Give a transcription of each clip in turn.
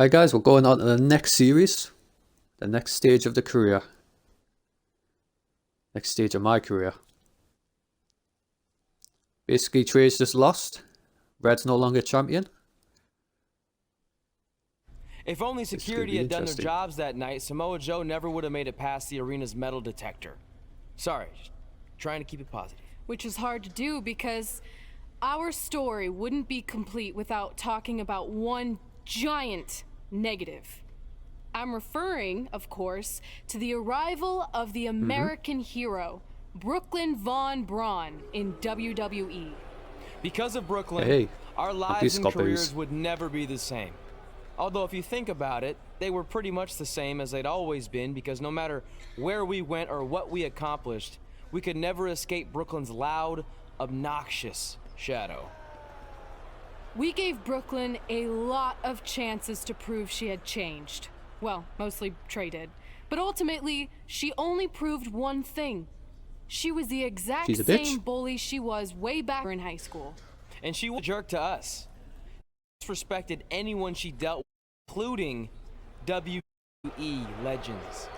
Alright guys, we're going on to the next series. The next stage of the career. Next stage of my career. Basically, Tre's just lost. Red's no longer champion. If only security had done their jobs that night, Samoa Joe never would have made it past the arena's metal detector. Sorry, just trying to keep it positive. Which is hard to do because our story wouldn't be complete without talking about one giant negative. I'm referring, of course, to the arrival of the American hero, Brooklyn Von Braun, in WWE. Because of Brooklyn, our lives and careers would never be the same. Although if you think about it, they were pretty much the same as they'd always been, because no matter where we went or what we accomplished, we could never escape Brooklyn's loud, obnoxious shadow. We gave Brooklyn a lot of chances to prove she had changed. Well, mostly Tre did. But ultimately, she only proved one thing. She was the exact same bully she was way back in high school. And she was a jerk to us. She disrespected anyone she dealt with, including WWE legends.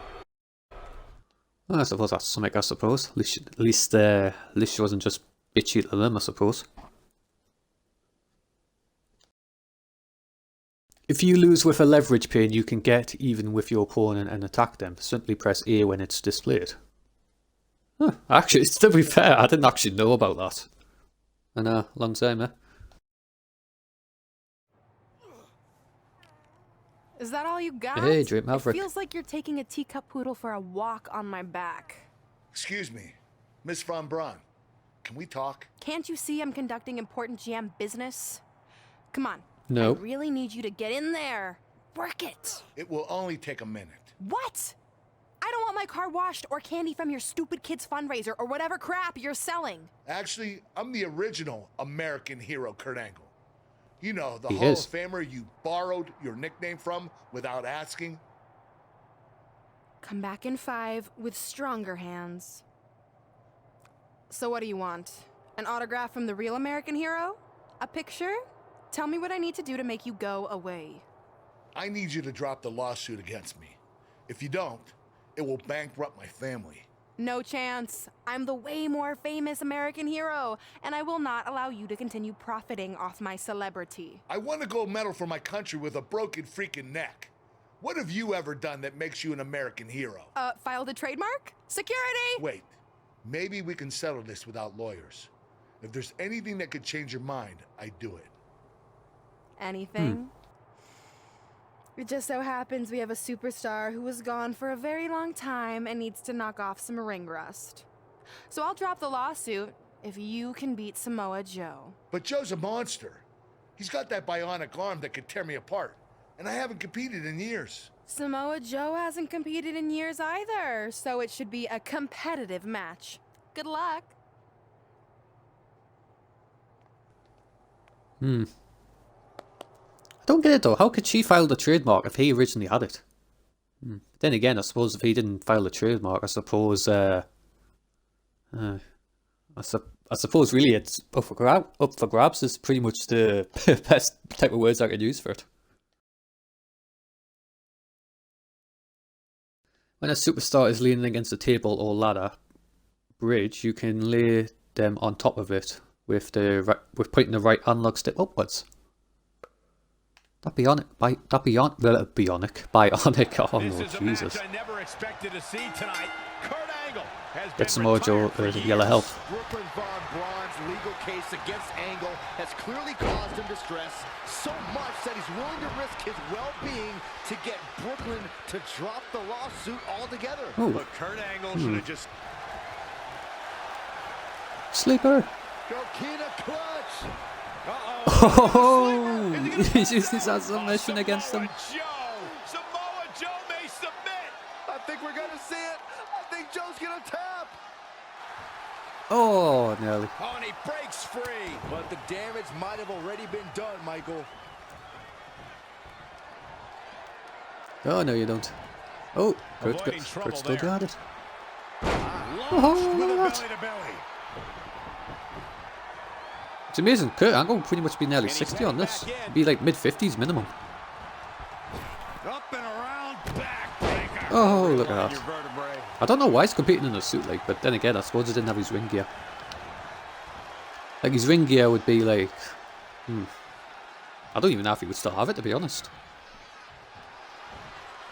Well, I suppose that's something, I suppose. At least she wasn't just bitchy to them, I suppose. If you lose with a leverage pin, you can get even with your opponent and attack them. Simply press A when it's displayed. Huh, actually, to be fair, I didn't actually know about that. I know, long time, eh? Is that all you got? Hey, Drake Maverick. It feels like you're taking a teacup poodle for a walk on my back. Excuse me, Miss Von Braun. Can we talk? Can't you see I'm conducting important GM business? Come on. No. I really need you to get in there. Work it. It will only take a minute. What? I don't want my car washed or candy from your stupid kids fundraiser or whatever crap you're selling. Actually, I'm the original American hero, Kurt Angle. You know, the He Hall is. of Famer you borrowed your nickname from without asking. Come back in 5 with stronger hands. So what do you want? An autograph from the real American hero? A picture? Tell me what I need to do to make you go away. I need you to drop the lawsuit against me. If you don't, it will bankrupt my family. No chance. I'm the way more famous American hero, and I will not allow you to continue profiting off my celebrity. I won a gold medal for my country with a broken freaking neck. What have you ever done that makes you an American hero? Filed a trademark? Security! Wait, maybe we can settle this without lawyers. If there's anything that could change your mind, I'd do it. Anything? It just so happens we have a superstar who was gone for a very long time and needs to knock off some ring rust. So I'll drop the lawsuit if you can beat Samoa Joe. But Joe's a monster. He's got that bionic arm that could tear me apart. And I haven't competed in years. Samoa Joe hasn't competed in years either, so it should be a competitive match. Good luck. I don't get it though. How could she file the trademark if he originally had it? Then again, I suppose if he didn't file the trademark, I suppose really it's up for grabs is pretty much the best type of words I could use for it. When a superstar is leaning against a table or ladder bridge, you can lay them on top of it with pointing the right analog stick upwards. Bionic. Oh no, Jesus. Get Samoa Joe yellow health. Brooklyn Von Braun's legal case against Angle has clearly caused him distress, so much that he's willing to risk his well-being to get Brooklyn to drop the lawsuit altogether. But Kurt Angle should have just... Sleeper! Gokina clutch! Oh! He's used his submission against them. Samoa Joe may submit! I think we're gonna see it! I think Joe's gonna tap! Oh, nearly. Oh, and he breaks free! But the damage might have already been done, Michael. Oh, no you don't. Oh, Kurt still got it. Oh, look at that. It's amazing. Kurt Angle will pretty much be nearly 60 on this. Be like mid-50s minimum. Oh, look at that. I don't know why he's competing in a suit, like, but then again, I suppose he didn't have his ring gear. Like, his ring gear would be like... I don't even know if he would still have it, to be honest.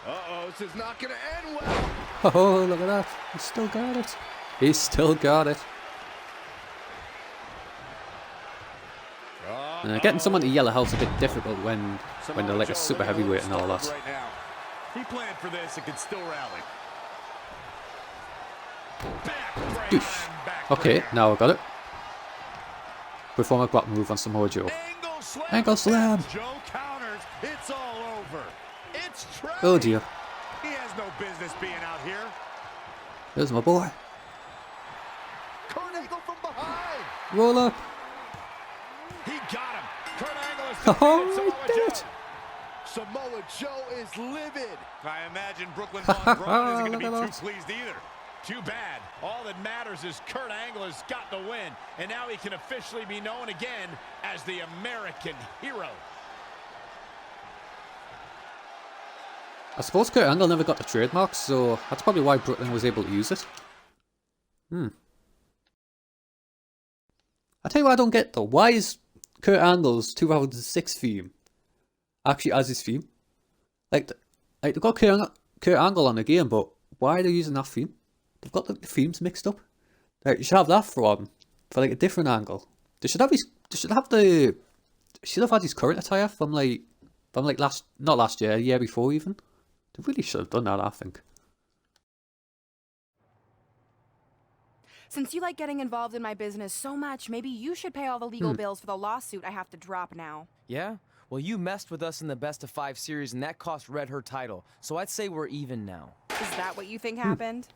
Uh-oh, this is not going to end well. Oh, look at that. He's still got it. He's still got it. Getting someone to yell at health's a bit difficult when they're like a super heavyweight and all that. Right now. He planned for this and can still rally. Okay, now I got it. Perform a block move on Samoa Joe. Angle slam. Joe counters. It's all over. It's Tre. Oh dear. He has no business being out here. There's my boy. Kurt Angle from behind. Roll up. He got him. Kurt Angle is Oh, he did it. Samoa Joe is livid. I imagine Brooklyn Von Braun isn't going to be Look at too pleased either. Too bad. All that matters is Kurt Angle has got the win, and now he can officially be known again as the American hero. I suppose Kurt Angle never got the trademark, so that's probably why Brooklyn was able to use it. I tell you what I don't get though. Why is Kurt Angle's 2006 theme actually as his theme? Like they've got Kurt Angle on the game, but why are they using that theme? They've got the themes mixed up. Like, you should have that for like a different angle. They should have had his current attire from like not last year, year before even. They really should have done that, I think. Since you like getting involved in my business so much, maybe you should pay all the legal bills for the lawsuit I have to drop now. Yeah? Well, you messed with us in the Best of 5 series, and that cost Red her title. So I'd say we're even now. Is that what you think happened?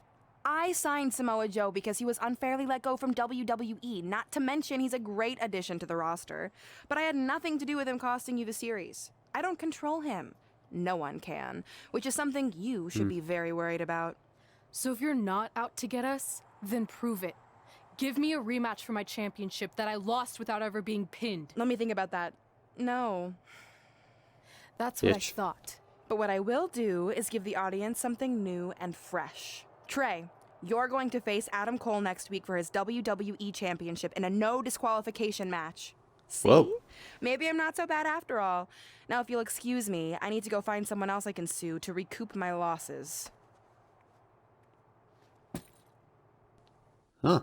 I signed Samoa Joe because he was unfairly let go from WWE, not to mention he's a great addition to the roster. But I had nothing to do with him costing you the series. I don't control him. No one can, which is something you should be very worried about. So if you're not out to get us, then prove it. Give me a rematch for my championship that I lost without ever being pinned. Let me think about that. No. That's what I thought. But what I will do is give the audience something new and fresh. Tre, you're going to face Adam Cole next week for his WWE Championship in a no disqualification match. See? Whoa. Maybe I'm not so bad after all. Now, if you'll excuse me, I need to go find someone else I can sue to recoup my losses. Huh.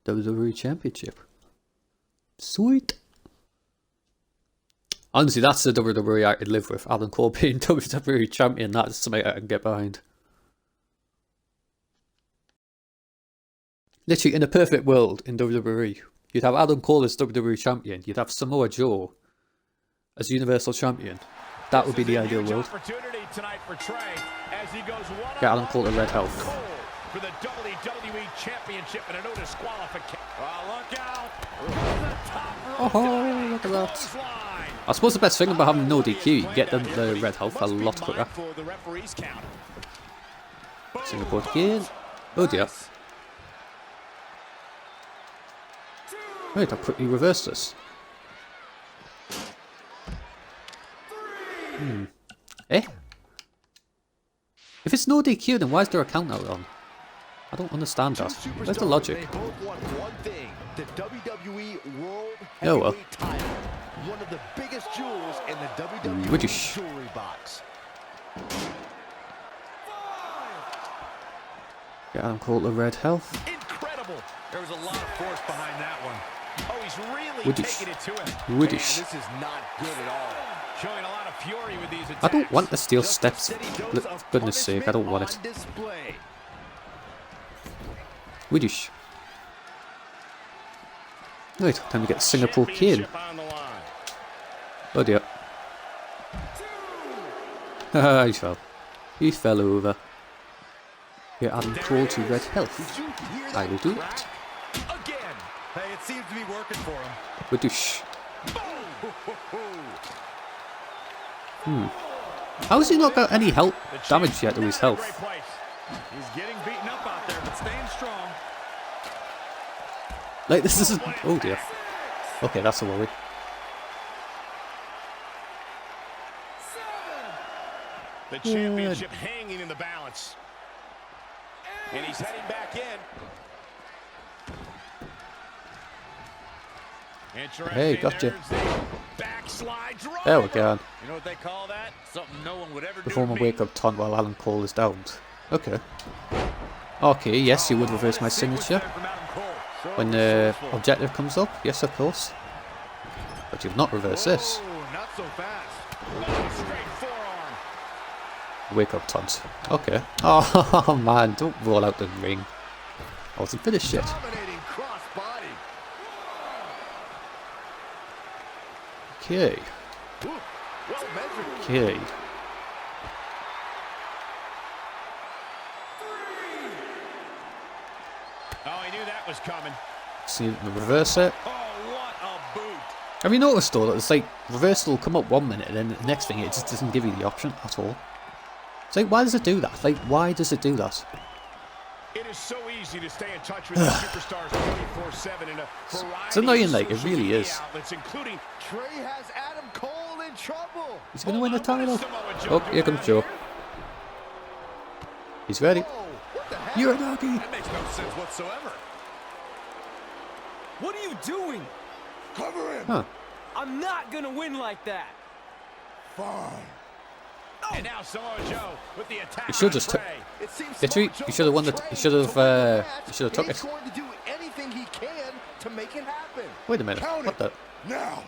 WWE Championship. Sweet. Honestly, that's the WWE I could live with. Adam Cole being WWE Champion, that's something I can get behind. Literally, in a perfect world in WWE, you'd have Adam Cole as WWE Champion, you'd have Samoa Joe as Universal Champion. That would be the ideal world. Get Adam Cole to Red Health. For the WWE Championship and a no disqualification. Look out! Oh, look at that. I suppose the best thing about having no DQ, you get them the Red Health a lot quicker. Singapore again. Oh dear. Wait, I quickly reversed this. Eh? If it's no DQ, then why is there a count out on? I don't understand that. Where's the logic? They both want one thing, the WWE World Oh well. Heavyweight title. One of the biggest jewels in the WWE jewelry box. Get Adam Cole to Red Health. Incredible! There was a lot of force behind that one. Oh, he's really taking it to him. Man, this is not good at all. Showing a lot of fury with these attacks. I don't want the steel steps. For goodness sake, I don't want it. Widdish. Right, time to get Singapore Kid. Oh dear. Haha, he fell. He fell over. Get Adam Cole to Red Health. I will do it. Again. Hey, it seems to be working for him. Widdish. How has he not got any health damage yet to his health? He's getting beaten up out there, but staying strong. Like, this isn't... Oh dear. Okay, that's a worry. The championship hanging in the balance. And he's heading back in. Hey, gotcha. Backslide driver. There we go. You know what they call that? Something no one would ever do. Perform a wake-up taunt while Alan Cole is downed. Okay. Okay, yes, you would reverse my signature when the objective comes up. Yes, of course. But you've not reversed this. Not so fast. Straight forearm. Wake-up taunt. Okay. Oh, man, don't roll out the ring. I wasn't finished yet. Dominating crossbody. Okay. Ooh, well measured. Okay. Oh, he knew that was coming. See, reverse it. Oh, what a boot. Have you noticed though that it's like reversal will come up 1 minute and then the next thing it just doesn't give you the option at all? It's like, why does it do that? Like, why does it do that? It is so easy to stay in touch with the superstars 24/7 in a variety It's annoying, like, it of social really media is. outlets, including Tre has Adam Cole in trouble. He's gonna win the title. Samoa Joe Oh, doing here comes out Joe. here. He's ready. Whoa, what the heck? You're a doggy. That makes no sense whatsoever. What are you doing? Cover him. Huh. I'm not gonna win like that. Fine. And now Samoa Joe with the attack. You should on just Tre. It seems Did you? Samoa Joe You should have won the. trained You should have. to win the match, You should have took and it. he's going to do anything he can to make it happen. Wait a minute. Count What it. the? Now.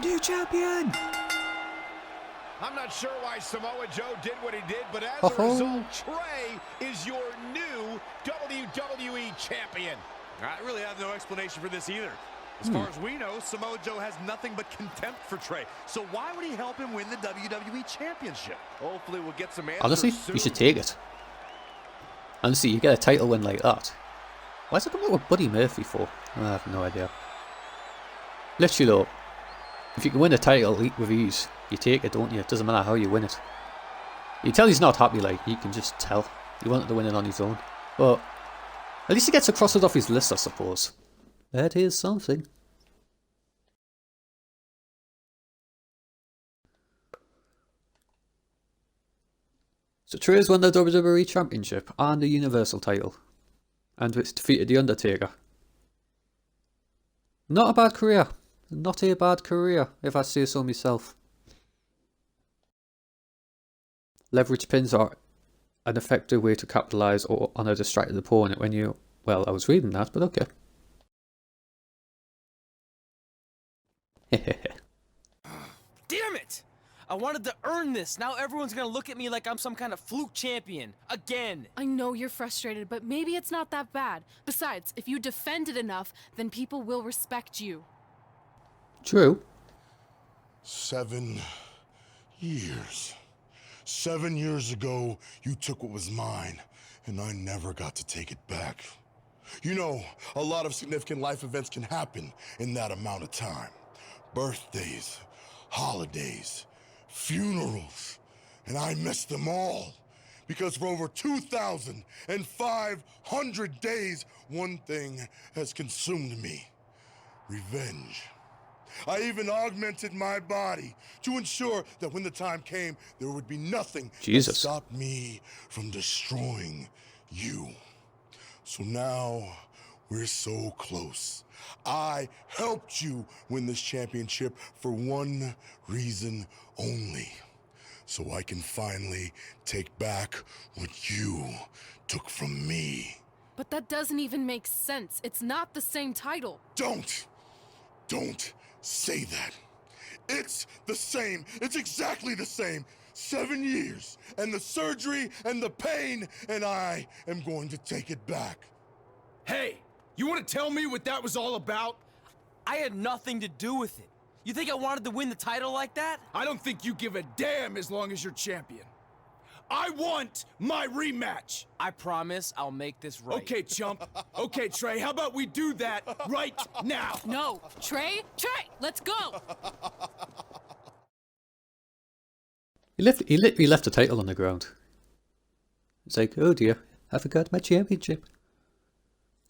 New champion. I'm not sure why Samoa Joe did what he did, but as Ho-ho. a result, Tre is your new WWE champion. I really have no explanation for this either. As far as we know, Samoa Joe has nothing but contempt for Tre. So why would he help him win the WWE Championship? Hopefully we'll get some answers Honestly, soon. you should take it. Honestly, you get a title win like that. Why is it coming up with Buddy Murphy for? I have no idea. Literally though, if you can win a title with ease, you take it, don't you? It doesn't matter how you win it. You tell he's not happy, like, you can just tell. He wanted to win it on his own. But at least he gets to cross it off his list, I suppose. That is something. So Tre has won the WWE Championship and the Universal title. And it's defeated The Undertaker. Not a bad career. Not a bad career, if I say so myself. Leverage pins are an effective way to capitalise on a distracted opponent when you... Well, I was reading that, but okay. Damn it! I wanted to earn this. Now everyone's gonna look at me like I'm some kind of fluke champion. Again. I know you're frustrated, but maybe it's not that bad. Besides, if you defend it enough, then people will respect you. True. 7 years. 7 years ago, you took what was mine, and I never got to take it back. You know, a lot of significant life events can happen in that amount of time. Birthdays, holidays, funerals, and I missed them all. Because for over 2,500 days, one thing has consumed me: revenge. I even augmented my body to ensure that when the time came, there would be nothing that stopped me from destroying you. So now, we're so close. I helped you win this championship for one reason only. So I can finally take back what you took from me. But that doesn't even make sense. It's not the same title. Don't say that. It's the same. It's exactly the same. 7 years, and the surgery, and the pain, and I am going to take it back. Hey, you want to tell me what that was all about? I had nothing to do with it. You think I wanted to win the title like that? I don't think you give a damn as long as you're champion. I want my rematch. I promise I'll make this right. Okay, chump. Okay, Tre, how about we do that right now? No, Tre, let's go. He literally left the title on the ground. It's like, oh dear, I forgot my championship.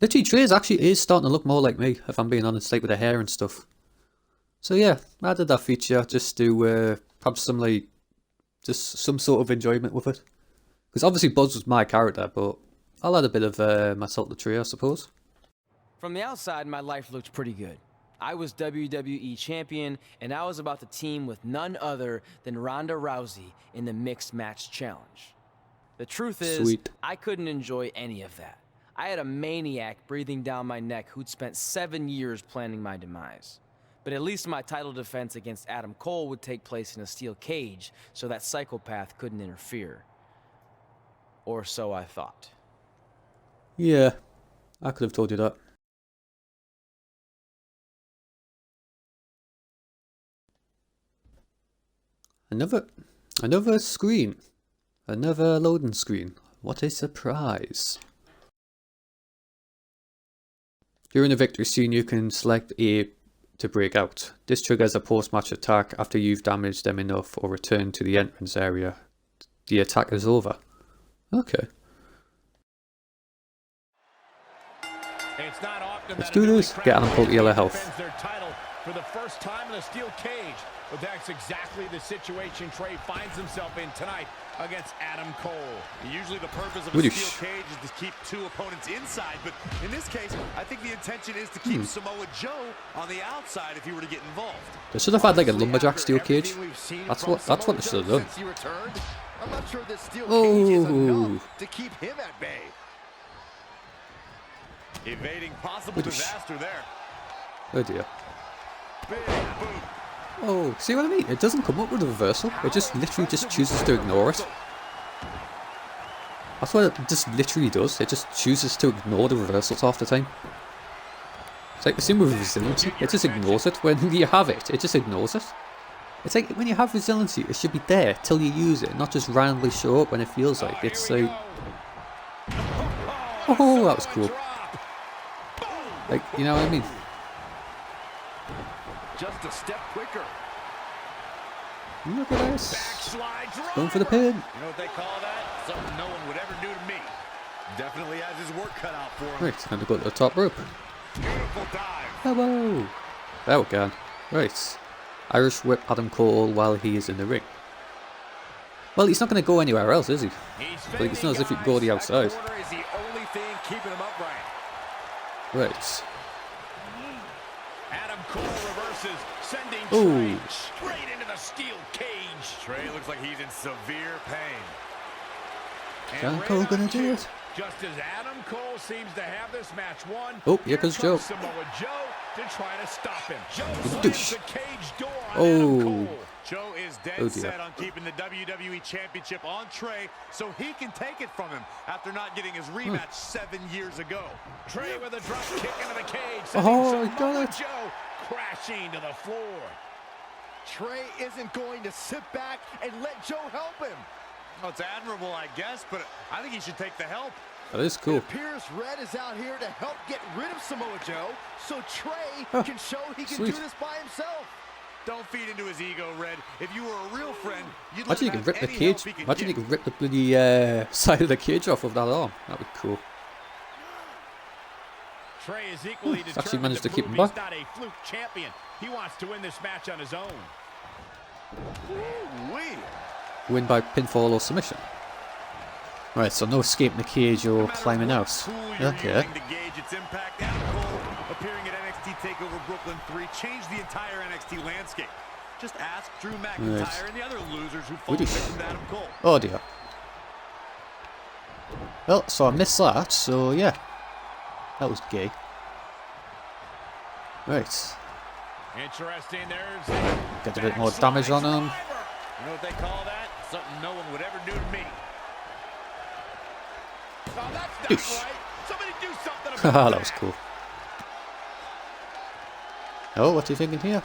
Literally, Tre is starting to look more like me, if I'm being honest, like with the hair and stuff. So yeah, I did that feature just to have some like, just some sort of enjoyment with it. Because obviously Buzz was my character, but I'll add a bit of myself to Tre, I suppose. From the outside, my life looked pretty good. I was WWE champion, and I was about to team with none other than Ronda Rousey in the mixed match challenge. The truth is, Sweet. I couldn't enjoy any of that. I had a maniac breathing down my neck who'd spent 7 years planning my demise. But at least my title defense against Adam Cole would take place in a steel cage, so that psychopath couldn't interfere. Or so I thought. Yeah, I could have told you that. Another screen. Another loading screen. What a surprise. During the victory scene, you can select A to break out. This triggers a post-match attack after you've damaged them enough or returned to the entrance area. The attack is over. Okay. It's not often Let's do this. Get Adam Cole to yellow health. Their title for the first time in a steel cage, but that's exactly the situation Tre finds himself in tonight against Adam Cole. Usually the purpose of a steel cage is to keep two opponents inside, but in this case, I think the intention is to keep Samoa Joe on the outside if he were to get involved. They should have had like a lumberjack steel cage. That's what they should have done. I'm not sure this steel cage is enough to keep him at bay. Evading possible disaster there. Oh dear. Big boot. Oh, see what I mean? It doesn't come up with a reversal. It just literally just chooses to ignore it. That's what it just literally does. It just chooses to ignore the reversals half the time. It's like the same with resiliency. It just ignores it. When you have it, it just ignores it. It's like when you have resiliency, it should be there till you use it, not just randomly show up when it feels like. It's like... Oh, that was cool. Like, you know what I mean? Just a step quicker. Look at this. Going for the pin. You know what they call that? Something no one would ever do to me. Definitely has his work cut out for him. Right, time to go to the top rope. Beautiful dive. Hello. There we go. Right. Irish whip Adam Cole while he is in the ring. Well, he's not going to go anywhere else, is he? Like, it's not as if he can go to the outside. That corner is the only thing keeping him upright. Right. Adam Cole reverses, sending Ooh. Tre straight into the steel cage. Tre looks like he's in severe pain. Adam Cole gonna do it? Just as Adam Cole seems to have this match won. Oh, here comes Joe. Samoa Joe to try to stop him. Joe Douche. slams the cage door on Adam Cole. Joe is dead set on keeping the WWE Championship on Tre so he can take it from him after not getting his rematch 7 years ago. Tre with a drop kick into the cage. Oh, he got it. Joe crashing to the floor. Tre isn't going to sit back and let Joe help him. Well, it's admirable, I guess, but I think he should take the help. That is cool. It appears Red is out here to help get rid of Samoa Joe so Tre can show he can do this by himself. Don't feed into his ego, Red. If you were a real friend, you'd Imagine you let can rip the any cage. help he can Imagine you get. can rip the bloody side of the cage off of that arm. That'd be cool. Tre is equally Actually determined managed to keep him he's back. not a fluke champion. He wants to win this match on his own. Wee. Win by pinfall or submission. Right, so no escaping the cage or climbing out. Okay. To gauge its impact, Adam Cole appearing at NXT TakeOver Brooklyn 3 changed the entire NXT landscape. Just ask Drew McIntyre and the other losers who fall victim to Adam Cole. Oh dear. Well, so I missed that, so yeah. That was gay. Right. Interesting. There's Get a bit more damage on him. You know what they call that? Something no one would ever do to me. Oh, that's not right. Somebody do something about That was cool. Oh, what are you thinking here?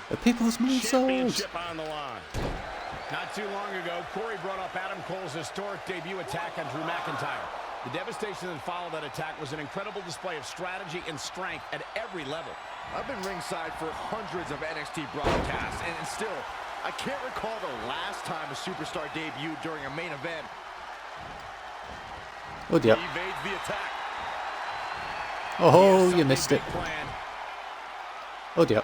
The people's moonsault. Championship on the line. Not too long ago, Corey brought up Adam Cole's historic debut attack on Drew McIntyre. The devastation that followed that attack was an incredible display of strategy and strength at every level. I've been ringside for hundreds of NXT broadcasts, and still, I can't recall the last time a superstar debuted during a main event. Oh dear. He evades the attack. Oh, you missed it. Oh dear.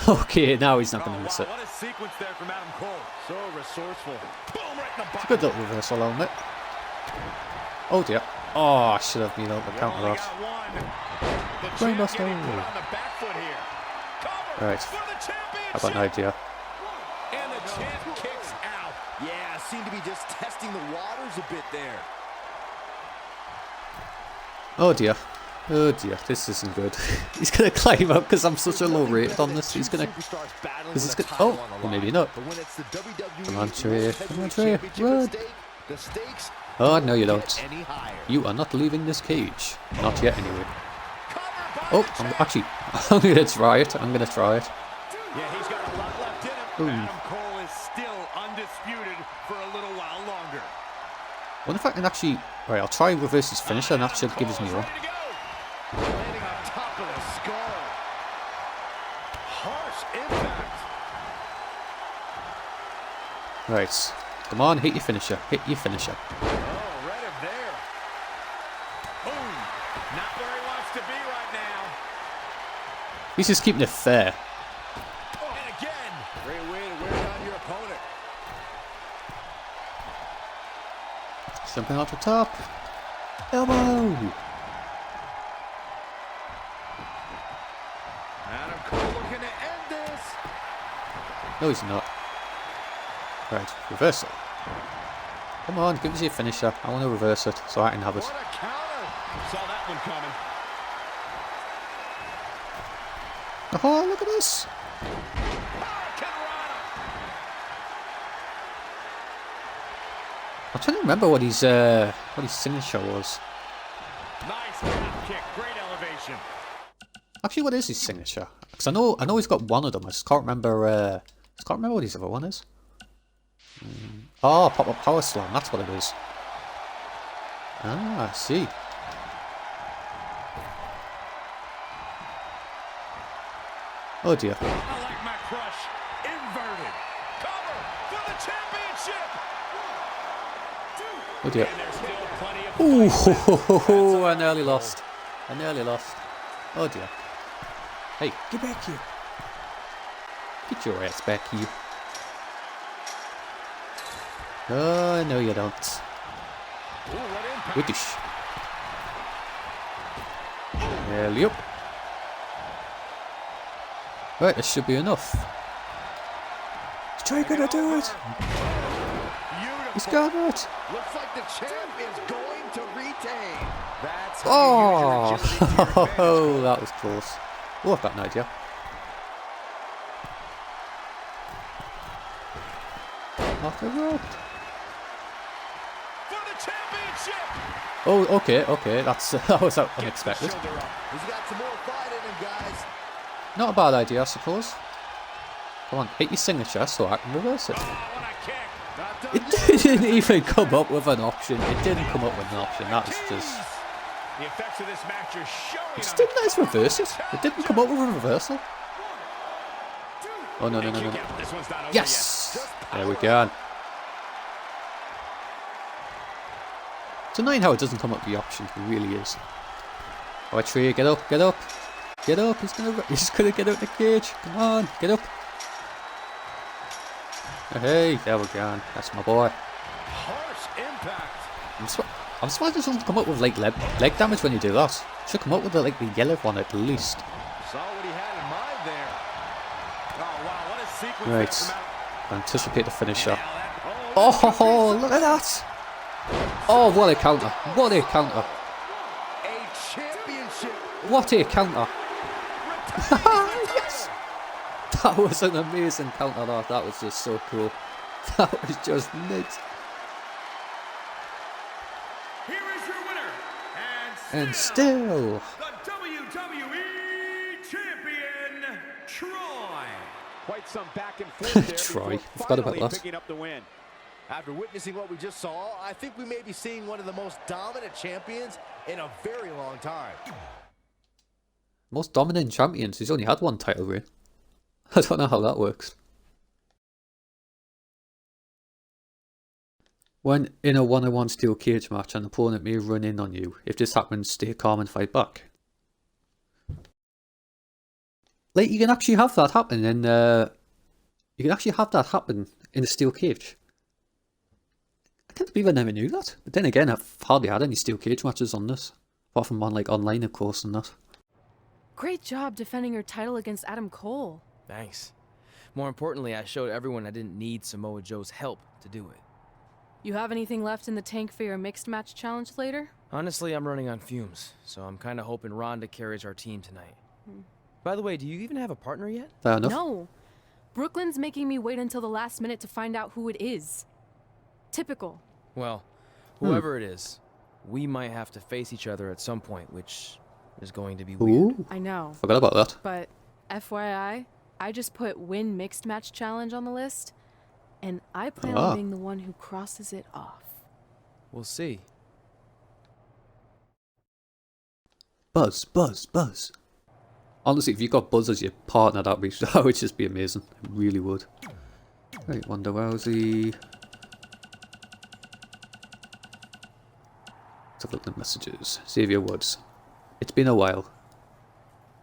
Okay, now he's not going to miss it. What a sequence there from Adam Cole. So resourceful. Boom, right in the It's a good little reversal on it. Oh dear. Oh, I should have been able to counter that. Brainbuster. Right. I've got an idea. And the champ kicks out. Yeah, seemed to be just testing the waters a bit there. Oh dear. Oh dear, this isn't good. He's going to climb up because I'm such a low rate on this. He's going to... Because he's going to... Oh, well, maybe not. Come on, Tre. Come on, Tre. Run. Oh, no you don't. You are not leaving this cage. Not yet, anyway. Oh, I'm going to try it. I'm going to try it. Yeah, he's got a lot left in him. Adam Cole is still undisputed for a little while longer. I wonder if I can actually... Right, I'll try reverse his finisher and that should give us me one. Landing on top of the skull. Harsh impact. Right. Come on, hit your finisher. Hit your finisher. Oh, read him there. Boom. Not where he wants to be right now. He's just keeping it fair. Oh, and again. Great way to wear down your opponent. Jumping out the top. Elbow. Adam Cole looking to end this. No, he's not. Right, reversal. Come on, give us your finisher. I want to reverse it so I can have it. What a counter. Saw that one coming. Oh, look at this. I'm trying to remember what his signature was. Nice calf kick. Great elevation. Actually, what is his signature? Because I know he's got one of them. I just can't remember. What his other one is. Oh, pop-up power slam. That's what it is. Ah, I see. Oh dear. I like my crush. Inverted. Cover for the championship. Oh dear. And there's still plenty of Ooh, fight left. I nearly lost. I nearly lost. Oh dear. Hey, get back here. Get your ass back here. Oh, no you don't. Ooh, what impact. Wickish. Yep. Right, this should be enough. Is Tre gonna do it? He's got it. Looks like the champ is going to retain. That's Oh, oh, that was close. Oh, I've got an idea. Off the rope. For the championship. Oh, okay. That was unexpected. He's got some more fight in him, guys. Not a bad idea, I suppose. Come on, hit your signature so I can reverse it. Oh, what a kick. It didn't even come up with an option. It didn't come up with an option. That was just... The effects of this match are showing. It just didn't let us reverse it. It didn't come up with a reversal. Oh, no. This one's not over Yes! There we go. It's annoying how it doesn't come up with the option. It really is. Alright, Tre, get up. Get up. He's gonna get out the cage. Come on, get up. Hey, there we go. That's my boy. Harsh impact. I'm surprised it doesn't come up with like leg damage when you do that. It should come up with like the yellow one at least. Saw what he had in mind there. Oh wow, what a sequence. Right. Anticipate the finisher. Oh, look at that! Oh, what a counter! What a counter! A championship. What a counter! Yes! That was an amazing counter. That was just so cool. That was just neat. Here is your winner, And still, the WWE Champion, Troy. Quite some back and forth there. Troy, before I forgot about finally that. picking up the win. After witnessing what we just saw, I think we may be seeing one of the most dominant champions in a very long time. most dominant champions. He's only had one title reign. I don't know how that works. When in a one-on-one steel cage match, an opponent may run in on you. If this happens, stay calm and fight back. Like, you can actually have that happen in, you can actually have that happen in a steel cage. I can't believe I never knew that. But then again, I've hardly had any steel cage matches on this. Apart from on, like, online, of course, and that. Great job defending your title against Adam Cole. Thanks. More importantly, I showed everyone I didn't need Samoa Joe's help to do it. You have anything left in the tank for your mixed match challenge later? Honestly, I'm running on fumes, so I'm kind of hoping Rhonda carries our team tonight. By the way, do you even have a partner yet? Fair enough. No. Brooklyn's making me wait until the last minute to find out who it is. Typical. Well, whoever it is, we might have to face each other at some point, which is going to be weird. Ooh, I know. forgot about that. But FYI, I just put win mixed match challenge on the list, and I plan on being the one who crosses it off. We'll see. Buzz, Buzz, Buzz. Honestly, if you got Buzz as your partner, that would just be amazing. It really would. Right, Wanda Rousey. Let's have a look at the messages. Xavier Woods. It's been a while.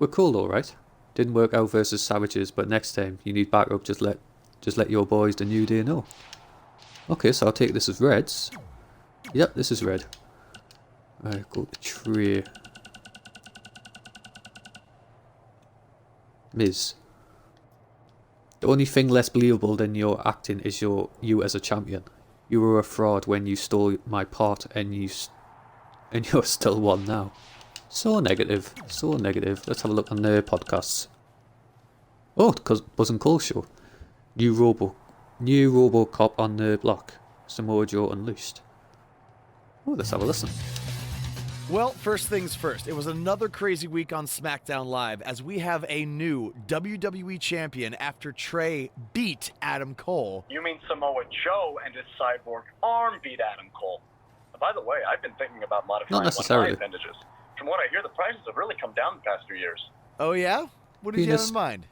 We're cool, alright. Didn't work out versus Savages, but next time you need backup, just let your boys, the New Day, know. Okay, so I'll take this as Reds. Yep, this is Red. Right, go to Tre. Miz. The only thing less believable than your acting is you as a champion. You were a fraud when you stole my part, and you're still one now. So negative, so negative. Let's have a look on their podcasts. Oh, because Buzz and Cole show. New RoboCop on the block. Samoa Joe Unleashed. Oh, let's have a listen. Well, first things first, it was another crazy week on SmackDown Live as we have a new WWE champion after Tre beat Adam Cole. You mean Samoa Joe and his cyborg arm beat Adam Cole? By the way, I've been thinking about modifying one of my appendages. From what I hear, the prices have really come down the past few years. Oh yeah? What did you have in mind?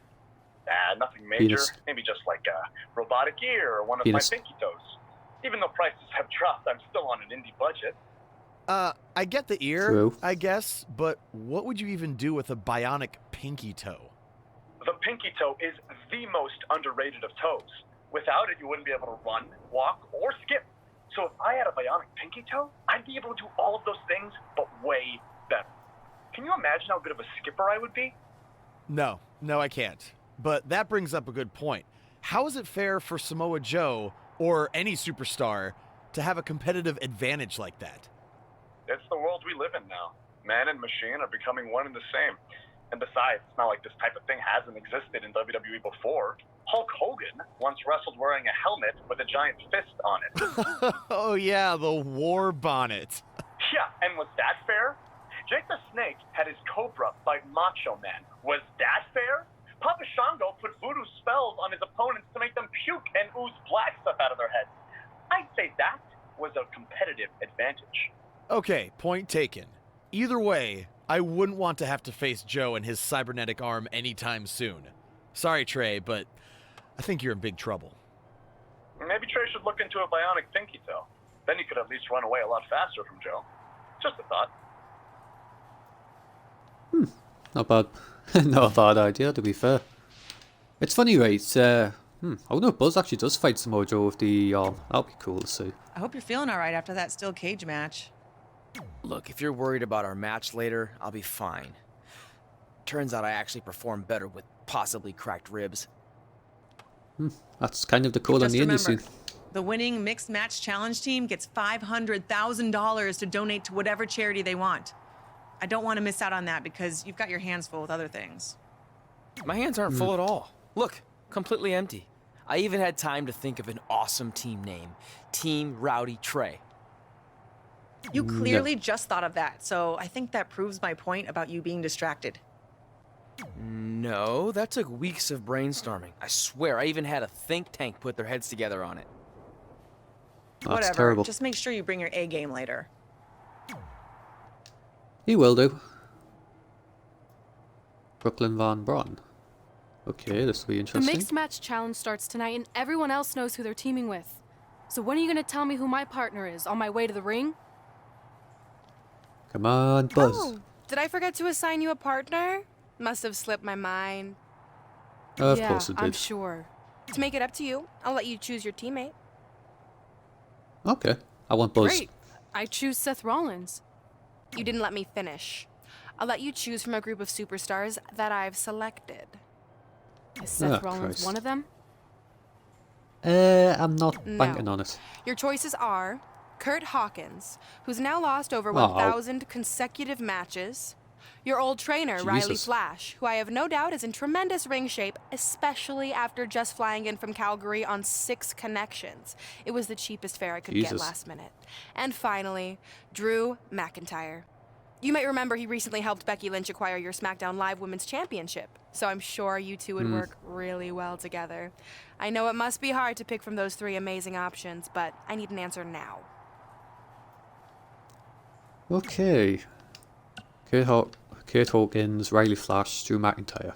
Nothing major. Maybe just like a robotic ear or one of my pinky toes. Even though prices have dropped, I'm still on an indie budget. I get the ear, I guess, but what would you even do with a bionic pinky toe? The pinky toe is the most underrated of toes. Without it, you wouldn't be able to run, walk, or skip. So if I had a bionic pinky toe, I'd be able to do all of those things, but way better. Can you imagine how good of a skipper I would be? No, I can't. But that brings up a good point. How is it fair for Samoa Joe, or any superstar, to have a competitive advantage like that? It's the world we live in now. Man and machine are becoming one and the same. And besides, it's not like this type of thing hasn't existed in WWE before. Hulk Hogan once wrestled wearing a helmet with a giant fist on it. Oh yeah, the war bonnet. Yeah, and was that fair? Jake the Snake had his Cobra fight Macho Man. Was that fair? Papa Shango put voodoo spells on his opponents to make them puke and ooze black stuff out of their heads. I'd say that was a competitive advantage. Okay, point taken. Either way, I wouldn't want to have to face Joe and his cybernetic arm anytime soon. Sorry, Tre, but I think you're in big trouble. Maybe Tre should look into a bionic pinky toe. Then you could at least run away a lot faster from Joe. Just a thought. Not bad. Not a bad idea, to be fair. It's funny, right? I wonder if Buzz actually does fight Samoa Joe with the arm. That'd be cool to see. I hope you're feeling all right after that steel cage match. Look, if you're worried about our match later, I'll be fine. Turns out I actually perform better with possibly cracked ribs. That's kind of the call on the indie scene. The winning mixed match challenge team gets $500,000 to donate to whatever charity they want. I don't want to miss out on that because you've got your hands full with other things. My hands aren't full at all. Look, completely empty. I even had time to think of an awesome team name. Team Rowdy Tre. You clearly just thought of that, so I think that proves my point about you being distracted. No, that took weeks of brainstorming. I swear, I even had a think tank put their heads together on it. That's Whatever, terrible. just make sure you bring your A game later. He will do. Brooklyn Von Braun. Okay, this will be The interesting. mixed match challenge starts tonight, and everyone else knows who they're teaming with. So when are you going to tell me who my partner is on my way to the ring? Come on, Buzz. Oh, did I forget to assign you a partner? Must have slipped my mind. Of course it did. I'm sure. To make it up to you, I'll let you choose your teammate. Okay. I want Buzz. Great. I choose Seth Rollins. You didn't let me finish. I'll let you choose from a group of superstars that I've selected. Is Seth Oh, Rollins Christ. one of them? I'm not No. banking on it. Your choices are Kurt Hawkins, who's now lost over Wow. 1,000 consecutive matches. Your old trainer, Riley Jesus. Flash, who I have no doubt is in tremendous ring shape, especially after just flying in from Calgary on 6 connections. It was the cheapest fare I could get Jesus. last minute. And finally, Drew McIntyre. You might remember he recently helped Becky Lynch acquire your SmackDown Live Women's Championship, so I'm sure you two would work really well together. I know it must be hard to pick from those 3 amazing options, but I need an answer now. Okay. Kurt Hawkins, Riley Flash, Drew McIntyre.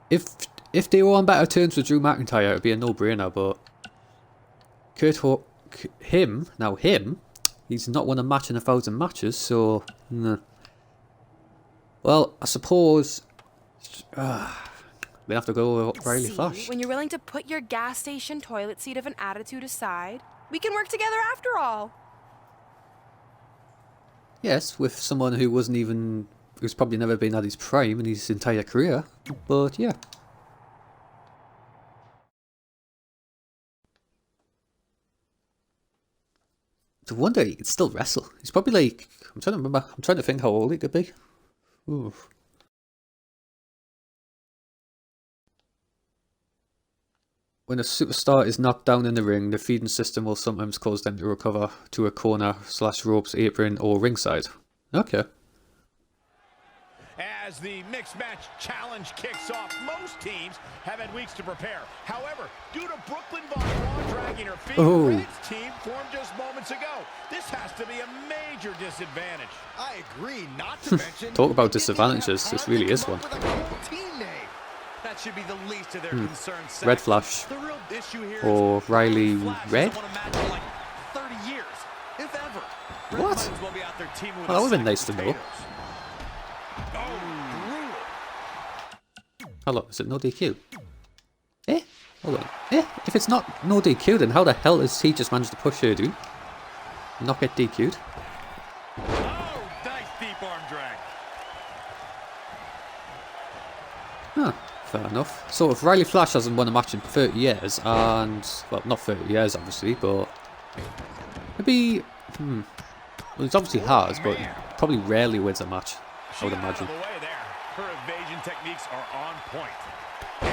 If they were on better terms with Drew McIntyre, it'd be a no-brainer, but him, he's not won a match in 1,000 matches, so nah. Well, I suppose we have to go with Riley See, Flash. when you're willing to put your gas station toilet seat of an attitude aside, we can work together after all. Yes, with someone who's probably never been at his prime in his entire career, but yeah. No wonder he could still wrestle. He's probably like, I'm trying to think how old he could be. Ooh. When a superstar is knocked down in the ring, the feeding system will sometimes cause them to recover to a corner / ropes, apron, or ringside. Okay. As the mixed match challenge kicks off, most teams have had weeks to prepare. However, due to Brooklyn Von Braun dragging her feet, Red's team formed just moments ago. This has to be a major disadvantage. I agree, not to mention... Talk about disadvantages, this really is one. That should be the least of their concerns. Red Flash The real issue here or Riley Red? like 30 years, if ever. Red What? might as well be out there teaming with Well, that would have a been nice to know. Hold on, is it no DQ? Hold on. If it's not no DQ, then how the hell has he just managed to push her, dude? Not get DQ'd? Oh, nice deep arm drag. Huh, fair enough. So if Riley Flash hasn't won a match in 30 years, and, well, not 30 years obviously, but maybe, well, he obviously has, but probably rarely wins a match, I would imagine. Her evasion techniques are on point.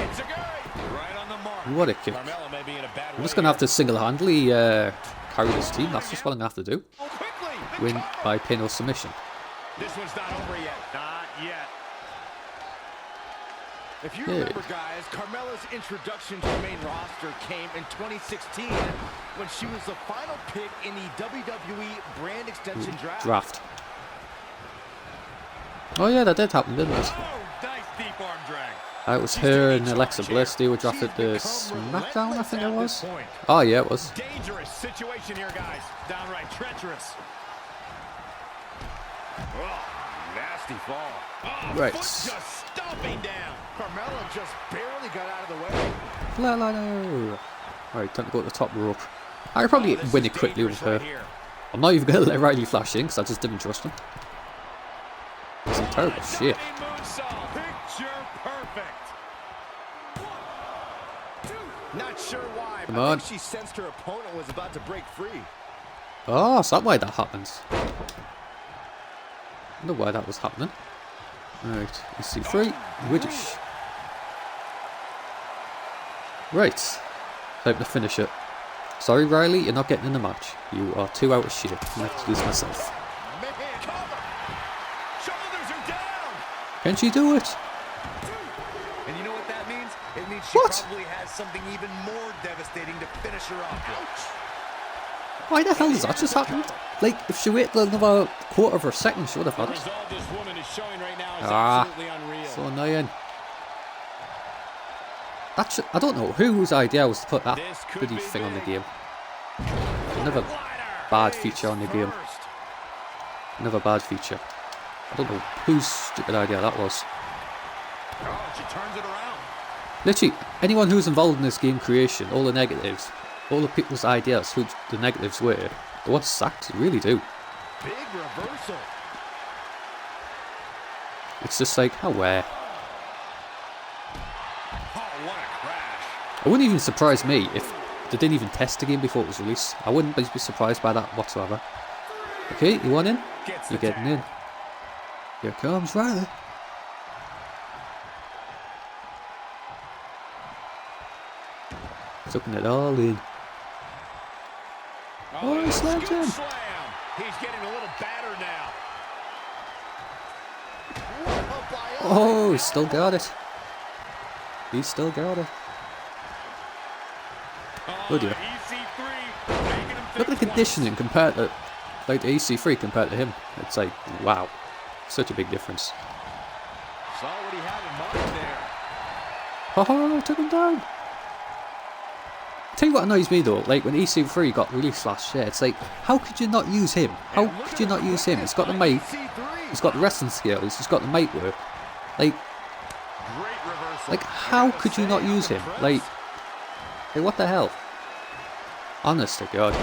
It's a good. Right on the mark. What a kick. I'm just going to have to single-handedly carry this team, that's just what I'm going to have to do. Win by pin or submission. This one's not over yet. Not yet. If you remember, guys, Carmella's introduction to the main roster came in 2016 when she was the final pick in the WWE brand extension draft. Oh yeah, that did happen, didn't it? Oh, nice deep arm drag. It was her and Alexa Bliss. They were drafted to SmackDown, I think it was. Oh yeah, it was. Dangerous situation here, guys. Downright treacherous. Oh, nasty fall. Oh, Right. foot just stomping down. Carmella just barely got out of the way. No. Alright, time to go to the top rope. I could probably win it quickly with her. I'm not even going to let Riley Flash in because I just didn't trust him. It's some terrible shit. Picture perfect. Not sure why, Come but I on. think she sensed her opponent was about to break free. Oh, is that why that happens? I wonder why that was happening. Alright, EC3, Widdish. Right, time to finish it. Sorry Riley, you're not getting in the match. You are too out of shape. I have to lose myself. Can she do it? And you know what that means? It means she probably has something even more devastating to finish her off with. Why the hell does that just happen? Like, if she waited another quarter of a second, she would have had it. So annoying. I don't know whose idea was to put that bloody thing on the game. Another bad feature on the game. Another bad feature. I don't know whose stupid idea that was. Oh, she turns it around. Literally, anyone who's involved in this game creation, all the negatives, all the people's ideas, who the negatives were, they want sacked, they really do. Big reversal. It's just like, oh, where? Oh, what a crash. It wouldn't even surprise me if they didn't even test the game before it was released. I wouldn't be surprised by that whatsoever. Okay, you want in? You're getting in. Here comes Riley. Sucking it all in. Oh, he slammed him. Slam. He's getting a little battered now. Oh, he's still got it. He's still got it. Oh dear. Look at the conditioning compared to, like, the EC3 compared to him. It's like, wow. Such a big difference. Saw what he had in mind there. Haha, took him down. Tell you what annoys me though, like when EC3 got released last year, it's like, how could you not use him? How could you not use him? He's got the mic, he's got the wrestling skills, he's got the mic work. Like, how could you not use him? Like what the hell? Honest to God.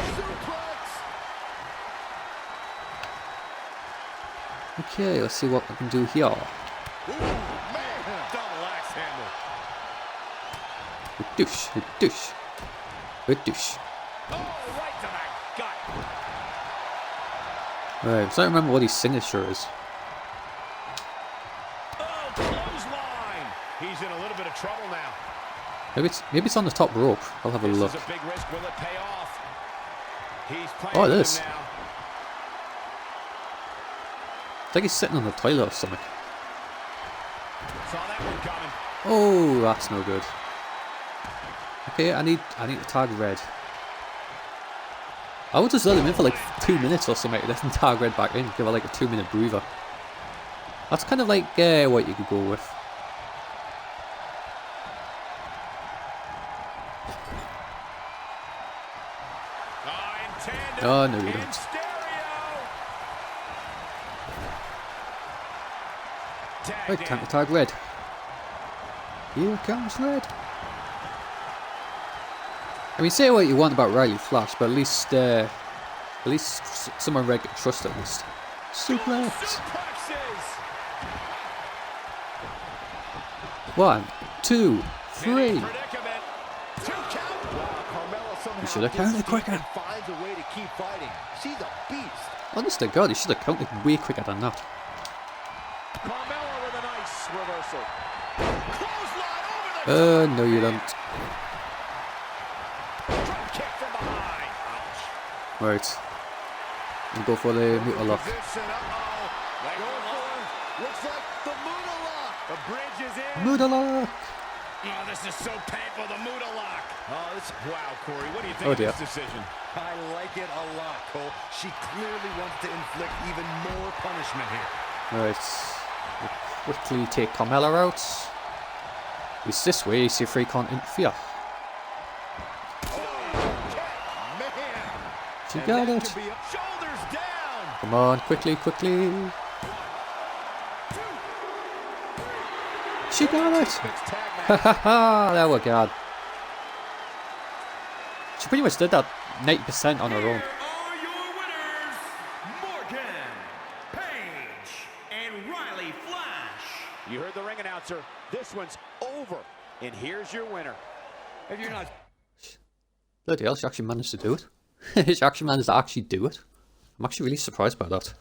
Okay, let's see what I can do here. Douche, douche. Good douche. Right, I'm starting to remember what his signature is. Oh, clothesline. He's in a little bit of trouble now. Maybe it's on the top rope. I'll have a look. This is a big risk. Will it pay off? He's playing Oh, it is. now. It's like he's sitting on the toilet or something. Saw that one coming. Oh, that's no good. Okay, I need to tag Red. I would just let him in for like 2 minutes or something, let him tag Red back in, give her like a 2-minute breather. That's kind of like what you could go with. Oh no, you don't. Right, time to tag Red. Here comes Red. I mean, say what you want about Riley Flash, but at least someone Red can trust at least. Suplex. 1, 2, 3. You should have counted quicker. Honest to God, you should have counted way quicker than that. No, you don't. Right. We'll go for the Muta lock. Muta lock! Oh, this is so painful, the Muta lock. Wow, Corey, what do you think of this decision? I like it a lot, Cole. She clearly wants to inflict even more punishment here. Right. We'll quickly take Carmella out. At least this way, EC3 can't interfere. She got it. Come on, quickly, quickly. She got it. Ha ha ha! There we go. She pretty much did that 90% on her own. Are your winners, Morgan, Page, and Riley Flash. You heard the ring announcer. This one's over, and here's your winner. If you're not, Bloody hell, she actually managed to do it. She actually managed to actually do it. I'm actually really surprised by that.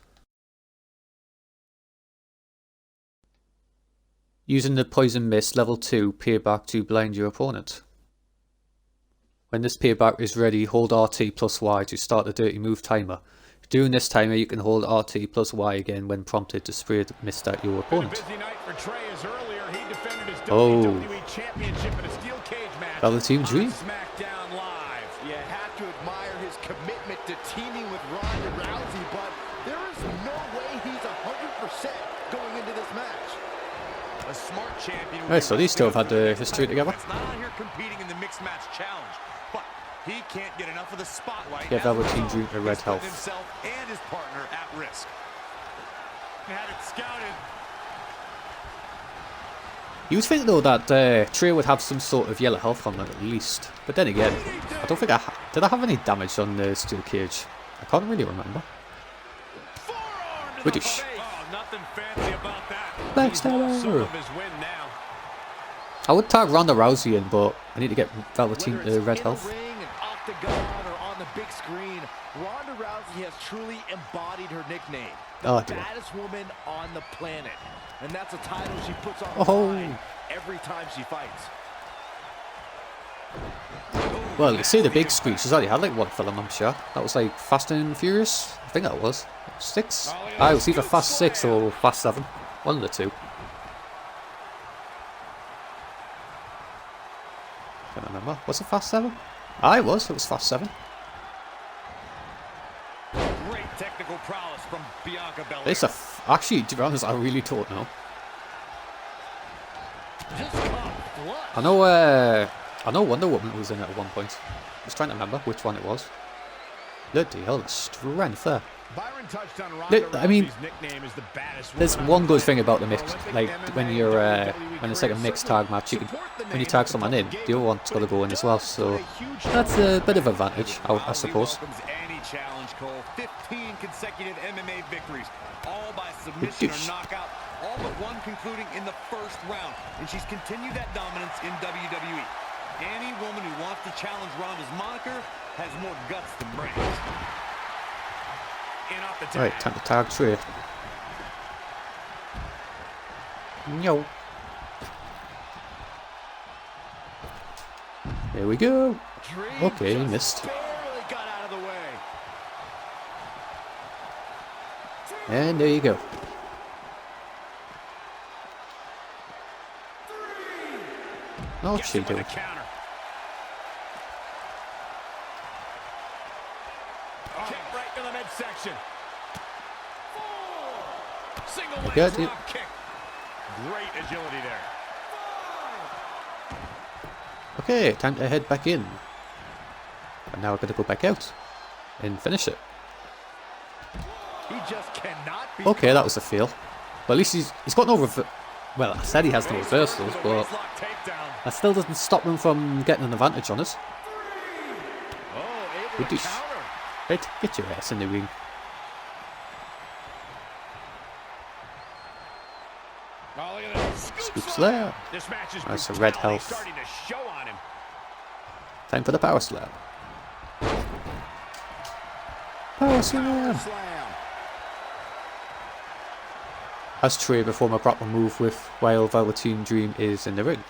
Using the Poison Mist level 2 payback to blind your opponent. When this payback is ready, hold RT plus Y to start the dirty move timer. During this timer, you can hold RT plus Y again when prompted to spray the mist at your opponent. WWE Championship in a steel cage match. Velveteen Dream. SmackDown Live. You have to admire his commitment to teaming with Ronda Rousey, but there is no way he's 100% going into this match. A smart champion. Right, so these two have had the history together. It's not out here competing in the mixed match challenge, but he can't get enough of the spotlight. Get Velveteen Dream to red health. Himself and his partner at risk. Had it scouted. You would think though that Tre would have some sort of yellow health on them at least. But then again, I don't think did I have any damage on the steel cage? I can't really remember. British. Backstabber. I would tag Ronda Rousey in, but I need to get Velveteen red health. On the big screen, Ronda Rousey has truly embodied her nickname, the baddest woman on the planet, and that's a title she puts on the line every time she fights. Well, you see the big screen, she's already had like one film, I'm sure. That was like Fast and Furious, I think that was 6. It was either Fast 6 or Fast 7, one of the two. Can't remember. Was it Fast 7? It was Fast 7. Great technical prowess from Bianca Belair. It's actually, to be honest, I really don't know. I know Wonder Woman was in it at one point. I was trying to remember which one it was. Bloody hell, the strength there. I mean, there's one good thing about the mix, like when you're when it's like a mixed tag match, you can, when you tag someone in, the other one's got to go in as well, so that's a bit of advantage, I suppose. 15 consecutive MMA victories, all by submission or knockout, all but one concluding in the first round, and she's continued that dominance in WWE. Any woman who wants to challenge Ronda's moniker has more guts than brains. Right, time to tag Tre. No. There we go. Okay, he missed. And there you go. Oh, what's she doing? Right in the midsection. Single leg drop kick. Great agility there. Okay, time to head back in. And now we're going to go back out and finish it. He just cannot be okay, that was a fail. But at least he's got no well, I said he has no reversals, but that still doesn't stop him from getting an advantage on us. Right, get your ass in the ring. Scoop slam. That's a red health. Time for the power slam. Power slam. As Tre perform a proper move with while Velveteen Dream is in the ring.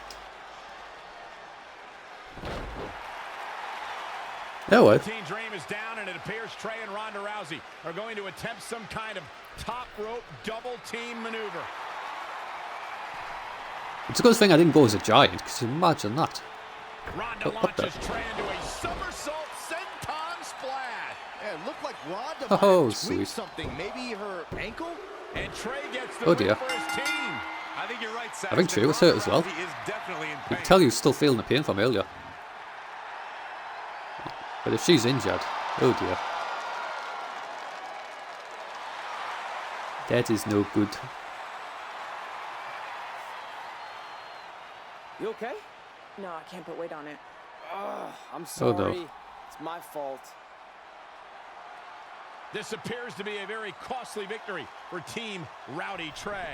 Oh well. Velveteen Dream is down, and it appears Tre and Ronda Rousey are going to attempt some kind of top rope double team maneuver. It's a good thing I didn't go as a giant, because imagine that. Ronda launches Tre into a somersault senton splash. Yeah, it looked like Ronda sweet. something, maybe her ankle. And Tre gets the win for his team. I think you're right, I think Tre was hurt as well. You can tell he was still feeling the pain from earlier. But if she's injured, oh dear. That is no good. You okay? No, I can't put weight on it. I'm sorry. Oh, no. It's my fault. This appears to be a very costly victory for Team Rowdy Tre.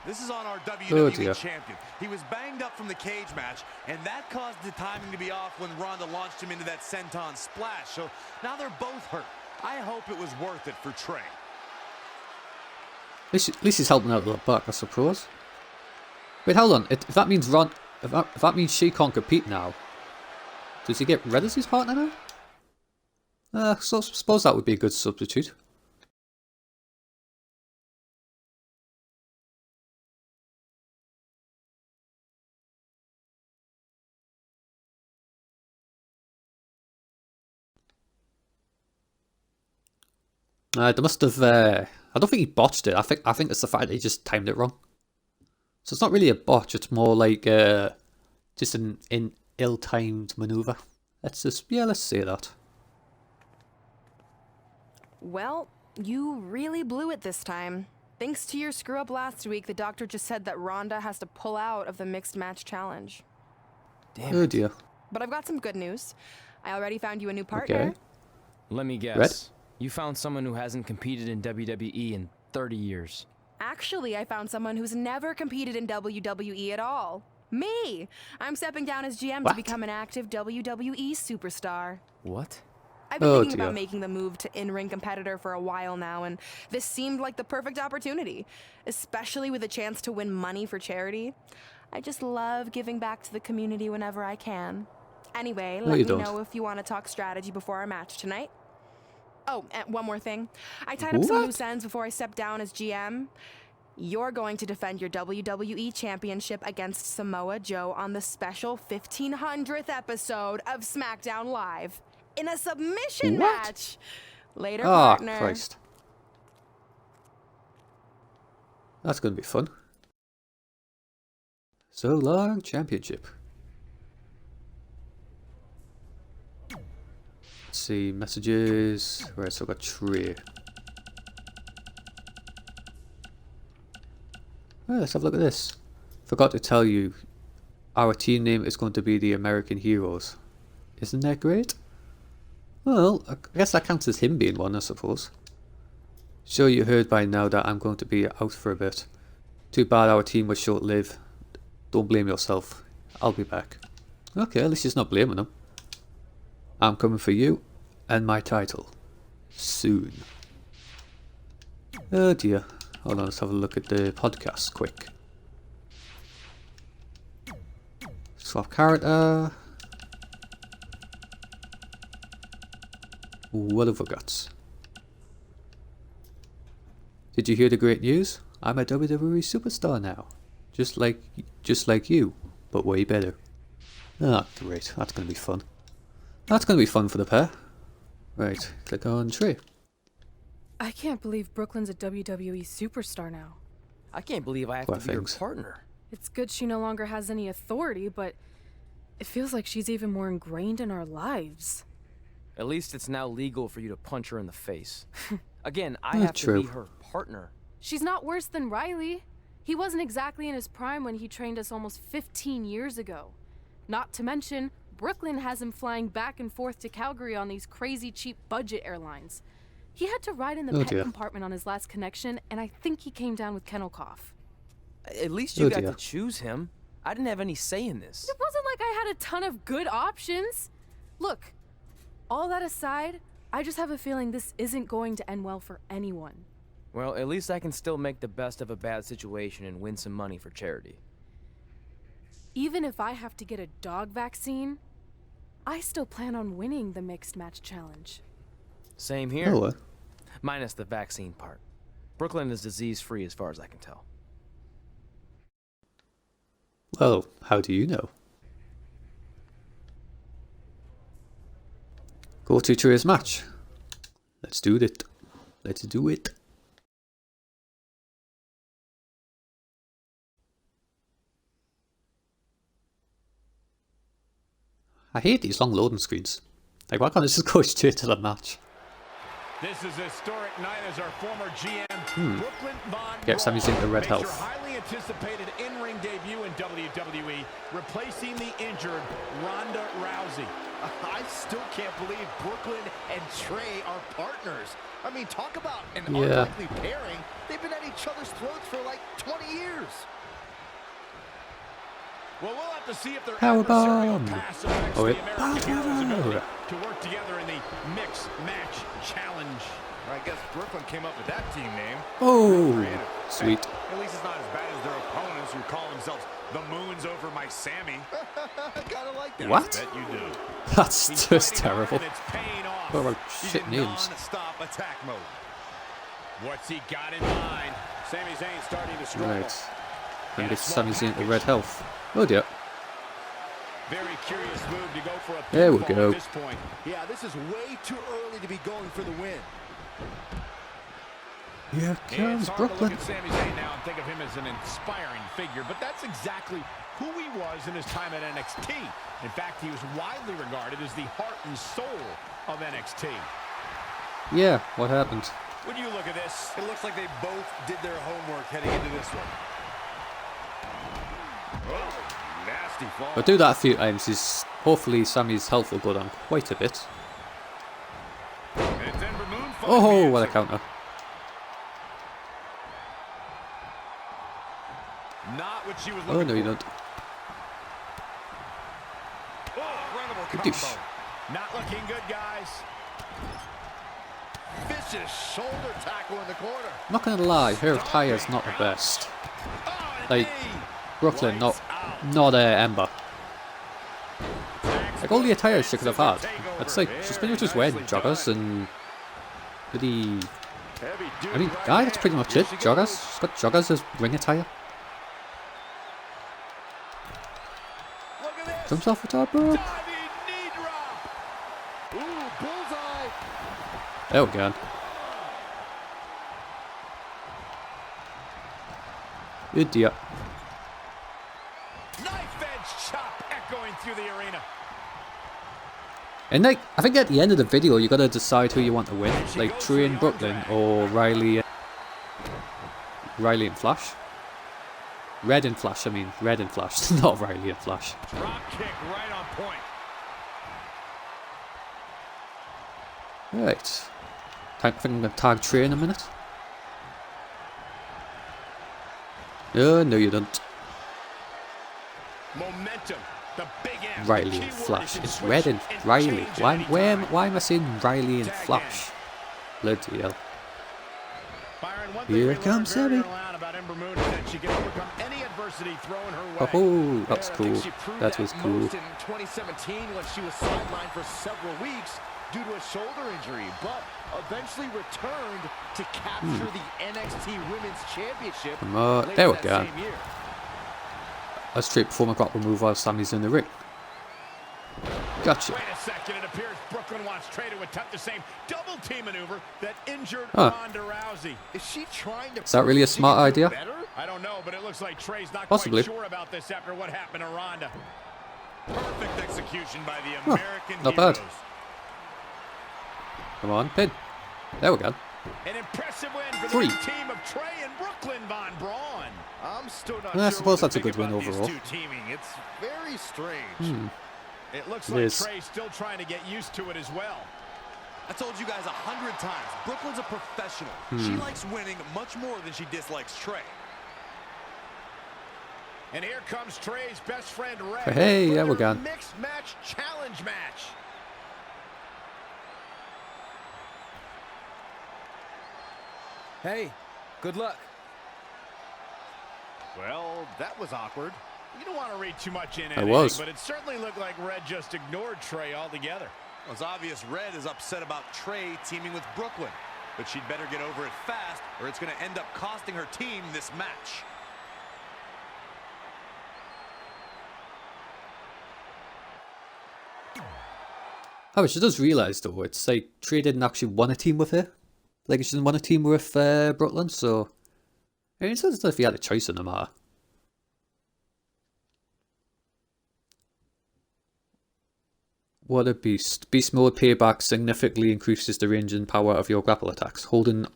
This is on our WWE champion. He was banged up from the cage match, and that caused the timing to be off when Ronda launched him into that senton splash. So now they're both hurt. I hope it was worth it for Tre. At least he's helping out the back, I suppose. Wait, hold on. If that means if that means she can't compete now, does he get Red as his partner now? So I suppose that would be a good substitute. There must have. I don't think he botched it. I think it's the fact that he just timed it wrong. So it's not really a botch. It's more like just an ill-timed maneuver. Let's say that. Well, you really blew it this time. Thanks to your screw up last week, the doctor just said that Ronda has to pull out of the mixed match challenge. Damn Oh it. dear. But I've got some good news. I already found you a new partner. Okay. Let me guess. Red? You found someone who hasn't competed in WWE in 30 years. Actually, I found someone who's never competed in WWE at all. Me! I'm stepping down as GM to What? become an active WWE superstar. What? I've been Oh, thinking dear. about making the move to in-ring competitor for a while now, and this seemed like the perfect opportunity, especially with a chance to win money for charity. I just love giving back to the community whenever I can. Anyway, No, let you me don't. know if you want to talk strategy before our match tonight. Oh, and one more thing. I tied up some What? loose ends before I stepped down as GM. You're going to defend your WWE Championship against Samoa Joe on the special 1500th episode of SmackDown Live in a submission What? match. Later, Oh, partner. Christ. That's going to be fun. So long, championship. Let's see, messages. Right, so I've got Tre. Oh, let's have a look at this. Forgot to tell you, our team name is going to be the American Heroes. Isn't that great? Well, I guess that counts as him being one, I suppose. Sure, you heard by now that I'm going to be out for a bit. Too bad our team was short-lived. Don't blame yourself. I'll be back. Okay, at least he's not blaming him. I'm coming for you and my title. Soon. Oh dear. Hold on, let's have a look at the podcast quick. Swap character. What have we got? Did you hear the great news? I'm a WWE superstar now. Just like you, but way better. Ah, great. That's going to be fun. That's going to be fun for the pair. Right, click on Tre. I can't believe Brooklyn's a WWE superstar now. I can't believe I have Poor to be your things. partner. It's good she no longer has any authority, but it feels like she's even more ingrained in our lives. At least it's now legal for you to punch her in the face. Again, I Yeah, have to true. be her partner. She's not worse than Riley. He wasn't exactly in his prime when he trained us almost 15 years ago. Not to mention, Brooklyn has him flying back and forth to Calgary on these crazy cheap budget airlines. He had to ride in the Oh, pet dear. compartment on his last connection, and I think he came down with kennel cough. At least you Oh, got dear. to choose him. I didn't have any say in this. It wasn't like I had a ton of good options. Look, all that aside, I just have a feeling this isn't going to end well for anyone. Well, at least I can still make the best of a bad situation and win some money for charity. Even if I have to get a dog vaccine, I still plan on winning the mixed match challenge. Same here. Oh, Minus the vaccine part. Brooklyn is disease-free as far as I can tell. well, how do you know? Go to Tre's match. Let's do it. Let's do it. I hate these long loading screens. Like, why can't I just go straight to the match? This is a historic night as our former GM, Brooklyn Von Get Sami Zayn to Red makes her Health. highly anticipated in-ring debut in WWE, replacing the injured Ronda Rousey. I still can't believe Brooklyn and Tre are partners. I mean, talk about an Yeah. unlikely pairing. They've been at each other's throats for like 20 years. Well, we'll have to see if their Power adversarial bomb. past affects Oh, the wait. American Heroes' Power. ability to work together in the Mixed Match Challenge. I guess Brooklyn came up with that team name. Oh, Creative. sweet. At least it's not as bad as their opponents who call themselves the Moons over my Sammy. Gotta like that. What? Bet you do. That's He's just fighting hard terrible. and it's paying off. What about He's shit in names? non-stop attack mode. What's he got in mind? Sami Zayn starting to struggle. Right. And get Sami Zayn to Red Health. Oh dear. Very curious move to go for a There we pinfall go. at this point. Yeah, this is way too early to be going for the win. Here It's comes hard to Brooklyn. look at Sami Zayn now and think of him as an inspiring figure, but that's exactly who he was in his time at NXT. In fact, he was widely regarded as the heart and soul of NXT. Yeah, what happened? When you look at this, it looks like they both did their homework heading into this one. Oh, nasty fall. But do that a few times. Hopefully Sammy's health will go down quite a bit. Oh, what a counter. Not what she was Oh, looking no, you for. don't. Oh, Good dish. Not looking good, guys. Vicious shoulder tackle in the corner. I'm not gonna lie, her attire's not the best. Like, Brooklyn, not Ember. Like, all the attires she could have had. It's like, she's pretty much just wearing joggers and... pretty... I mean, that's pretty much it. Joggers. She's got joggers as ring attire. Jumps off the top rope. There we go. Idiot. Knife edge chop echoing through the arena. And like, I think at the end of the video, you gotta decide who you want to win. Like Tre and Brooklyn or Riley and Flash. Red and Flash, I mean. Red and Flash, not Riley and Flash. Drop kick right on point. Right. I think I'm gonna tag Tre in a minute. Oh, no you don't. Momentum. The big M. Riley and Flash. It's Red and Riley. Why am I saying Riley and Flash? Bloody hell. Here comes Sammy. Oh, that's cool. That was cool. In 2017 when she was sidelined for several weeks due to a shoulder injury, but eventually returned to capture the NXT Women's Championship. There we go. A straight performer grapple move while Sammy's in the ring. Gotcha. Wait a second, it appears Brooklyn wants Tre to attempt the same double team maneuver that injured Huh. Ronda Rousey. Is she trying to? Is that really a smart idea? I don't know, but it looks like Tre's not Possibly. quite sure about this after what happened to Ronda. Perfect execution by the American not heroes. bad. Come on, pin. There we go. An impressive win for 3. the team of Tre and Brooklyn Von Braun. I'm still not I sure suppose what that's to a good think win about these overall. two teaming. It's very strange. It looks It like is. Tre's still trying to get used to it as well. I told you guys 100 times, Brooklyn's a professional. She likes winning much more than she dislikes Tre. And here comes Tre's best friend Red. Hey, for there we their go. Mixed match challenge match. Hey, good luck. Well, that was awkward. You don't want to read too much in I anything, was. but it certainly looked like Red just ignored Tre altogether. Well, it's obvious Red is upset about Tre teaming with Brooklyn, but she'd better get over it fast or it's going to end up costing her team this match. Oh, she does realise though, it's like Tre didn't actually want to team with her. Like she didn't want to team with Brooklyn, so I mean, it's as if he had a choice in the matter. What a beast. Beast mode payback significantly increases the range and power of your grapple attacks. Holding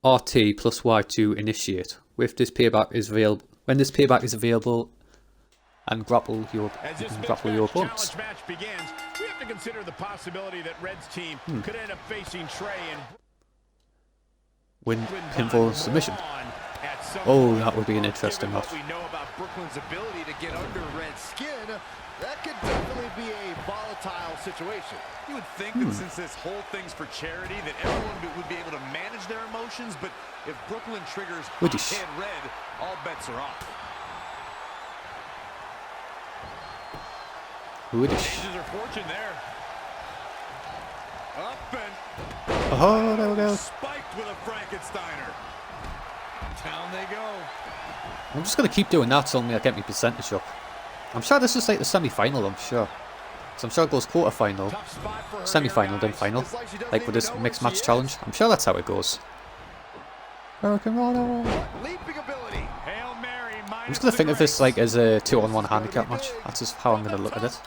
RT plus Y to initiate. With this payback is available when this payback is available and grapple your opponents. Challenge match begins, we have to consider the possibility that Red's team could end up facing Tre and Win pinfall submission. Oh, that would be an interesting match. What we know about Brooklyn's ability to get under Red's skin, that could definitely be a volatile situation. You would think that since this whole thing's for charity, that everyone would be able to manage their emotions, but if Brooklyn triggers hot-head Red, all bets are off. changes her fortune there. Up and Oh, there we go. spiked with a Frankensteiner. Down they go. I'm just going to keep doing that so only I get my percentage up. I'm sure this is like the semi-final, I'm sure. So I'm sure it goes quarter-final, semi-final, then final. Like with this mixed match challenge. I'm sure that's how it goes. Hurricane Rana. Leaping ability. Hail Mary, I'm just going to think of this like as a 2-on-1 handicap match. That's just how I'm going to look at it.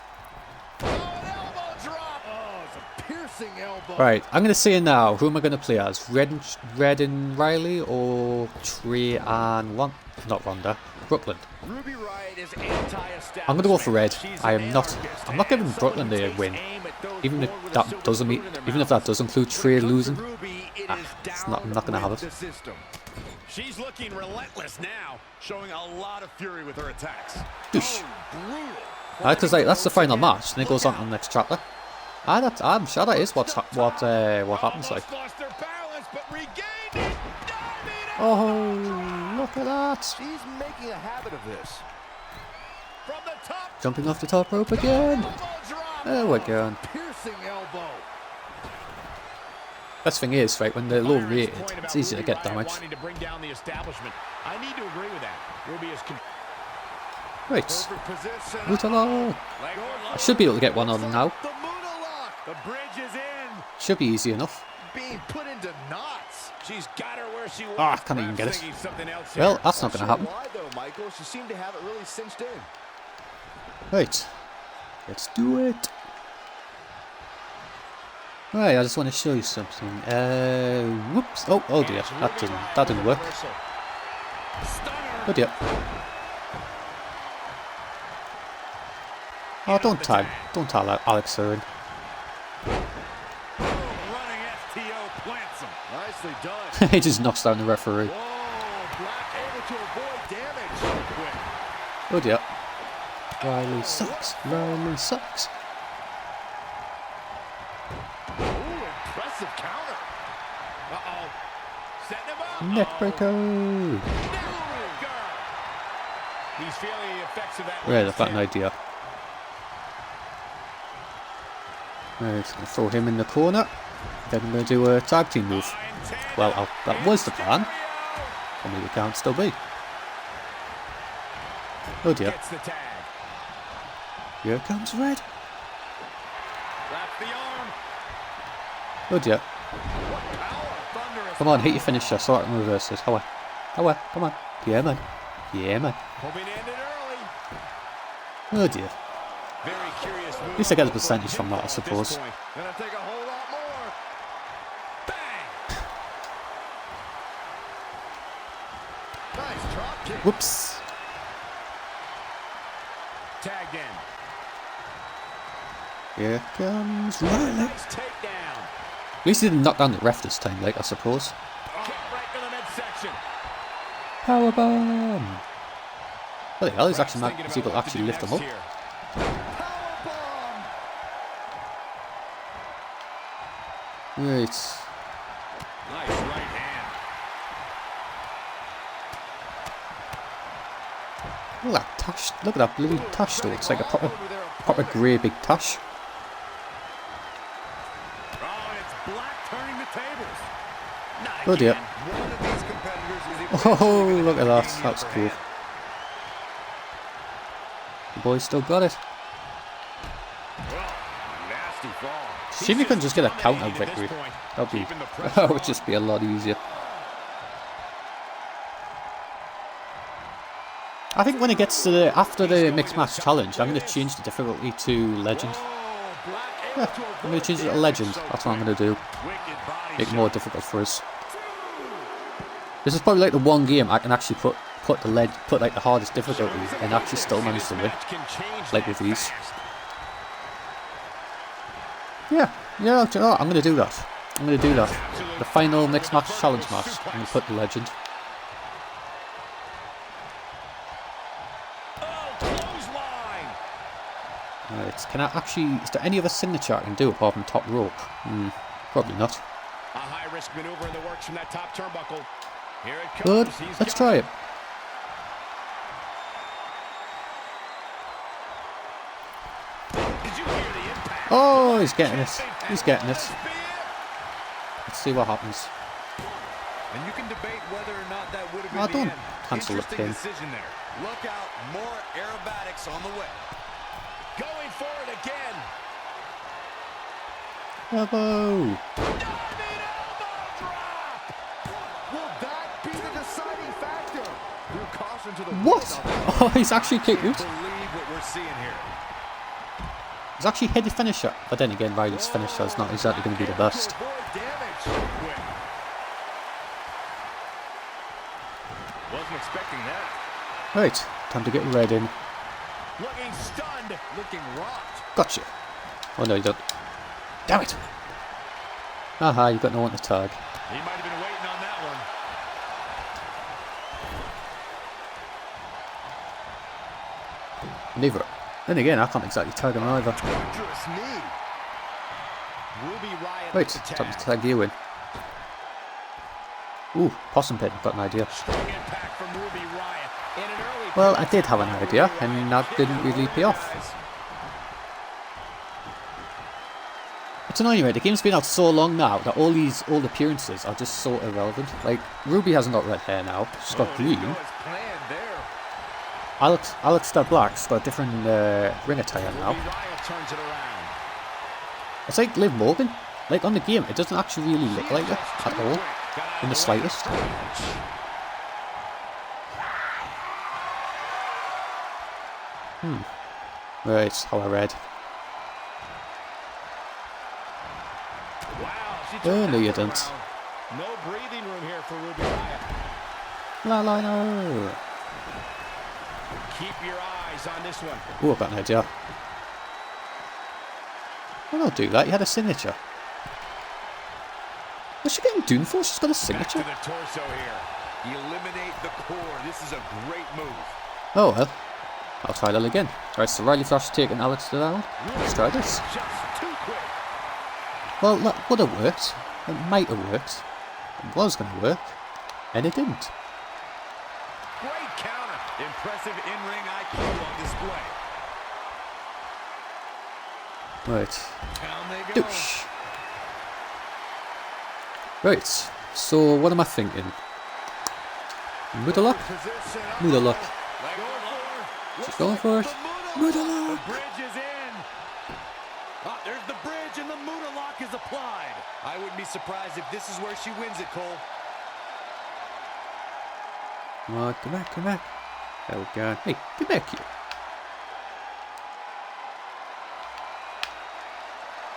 Oh, an elbow drop. Oh, it's a piercing elbow. Right, I'm going to say now, who am I going to play as? Red and Riley or Tre and not Ronda, Brooklyn? I'm going to go for Red. I'm not giving Brooklyn the win. Even if that does include Tre losing. I'm not going to have it. She's looking relentless now, showing a lot of fury with her attacks. Because that's the final match, and it goes on to the next chapter. I'm sure that is what happens. Like, oh, look at that! She's making a habit of this. From the top, jumping off the top rope again. There we go. Piercing elbow. Best thing is, right, when they're low rated, it's easy to get damage. I need to agree with that. Ruby is right. Mutalal. I should be able to get one on them now. The bridge is in. Should be easy enough. Being put into knots. She's got her where she wants. Ah, can't even get it. Well, that's not going to happen. Why though, Michael? She seemed to have it really cinched in. Right. Let's do it. Right, I just want to show you something. Whoops. Oh dear. That didn't work. Oh dear. Oh, don't tag Alex Owen. Running FTO plants him. Nicely done. He just knocks down the referee. Black able to avoid damage so quick. Oh dear. Riley sucks. Riley sucks. Impressive counter. Uh-oh. Setting him up. Neckbreaker. He's feeling the effects of that. Right, I've got an idea. Right, going to throw him in the corner. Then I'm going to do a tag team move. Well, that was the plan. Only it can't still be. Oh dear. Here comes Red. Oh dear. Come on, hit your finisher so I can reverse this. How come on. Yeah, man. Yeah, man. Oh dear. At least I get a percentage from that, I suppose. Whoops. Tagged in. Here comes Riley. At least he didn't knock down the ref this time, like, I suppose. Powerbomb. What the hell? He's actually able to actually lift him up. Right. Nice right hand. Look at that tash. Look at that bloody tash though. It's like a proper grey big tash. Oh dear. Oh, look at that. That's cool. The boys still got it. See if you can just get a counter victory. That would just be a lot easier. I think when it gets to after the mixed match challenge, I'm going to change the difficulty to legend. Yeah, I'm going to change it to legend. That's what I'm going to do. Make it more difficult for us. This is probably like the one game I can actually put like the hardest difficulty and actually still manage to win. Like with these. Yeah, you know what? I'm going to do that. I'm going to do that. The final mixed match challenge match. I'm going to put the legend. Right, can I actually... Is there any other signature I can do apart from top rope? Probably not. A high-risk maneuver in the works from that top turnbuckle. Here it comes. Good. Let's try it. Did you hear the impact? Oh, he's getting it. He's getting it. Let's see what happens. And you can debate whether or not that would have been don't the end. cancel the pin. Decision there. Look out, more aerobatics on the way. Going for it again. Elbow. Will that be the deciding factor? Through caution to the What? Oh, he's actually kicked out. Believe what we're seeing here. He's actually hit the finisher. But then again, Riley's finisher is not exactly going to be the best. Wasn't expecting that. Right, time to get Red in. Looking stunned, looking rocked. Gotcha. Oh no, you don't. Damn it! Aha, you've got no one to tag. He might have been waiting on that one. Neither. Then again, I can't exactly tag him either. Right, time to tag you in. Ooh, possum pit, got an idea. Well, I did have an idea, and that didn't really pay off. It's annoying, right? The game's been out so long now that all these old appearances are just so irrelevant. Like, Ruby hasn't got red hair now, she's got green. Alex Black's got a different ring attire now. It's like Liv Morgan. Like, on the game, it doesn't actually really look like it at all, in the slightest. Right, how I read. Oh, no you didn't. No breathing room here for Ruby Riott. No. Keep your eyes on this one. Oh, I've got an idea. Well, don't do that, you had a signature. What's she getting done for? She's got a signature. Back to the torso here. Eliminate the core. This is a great move. Oh well. I'll try that again. Alright, so Riley Flash taking Alex down. Let's try this. Well, that would have worked. It might have worked. It was going to work. And it didn't. Great counter. Impressive in-ring IQ on display. Right. Douche. Right. So, what am I thinking? Muda luck? Muda luck. She's going for it. Muda luck. The bridge is in. Oh, there's the bridge and the Muda lock is applied. I wouldn't be surprised if this is where she wins it, Cole. Come on, come back. Oh god. Hey, get back here.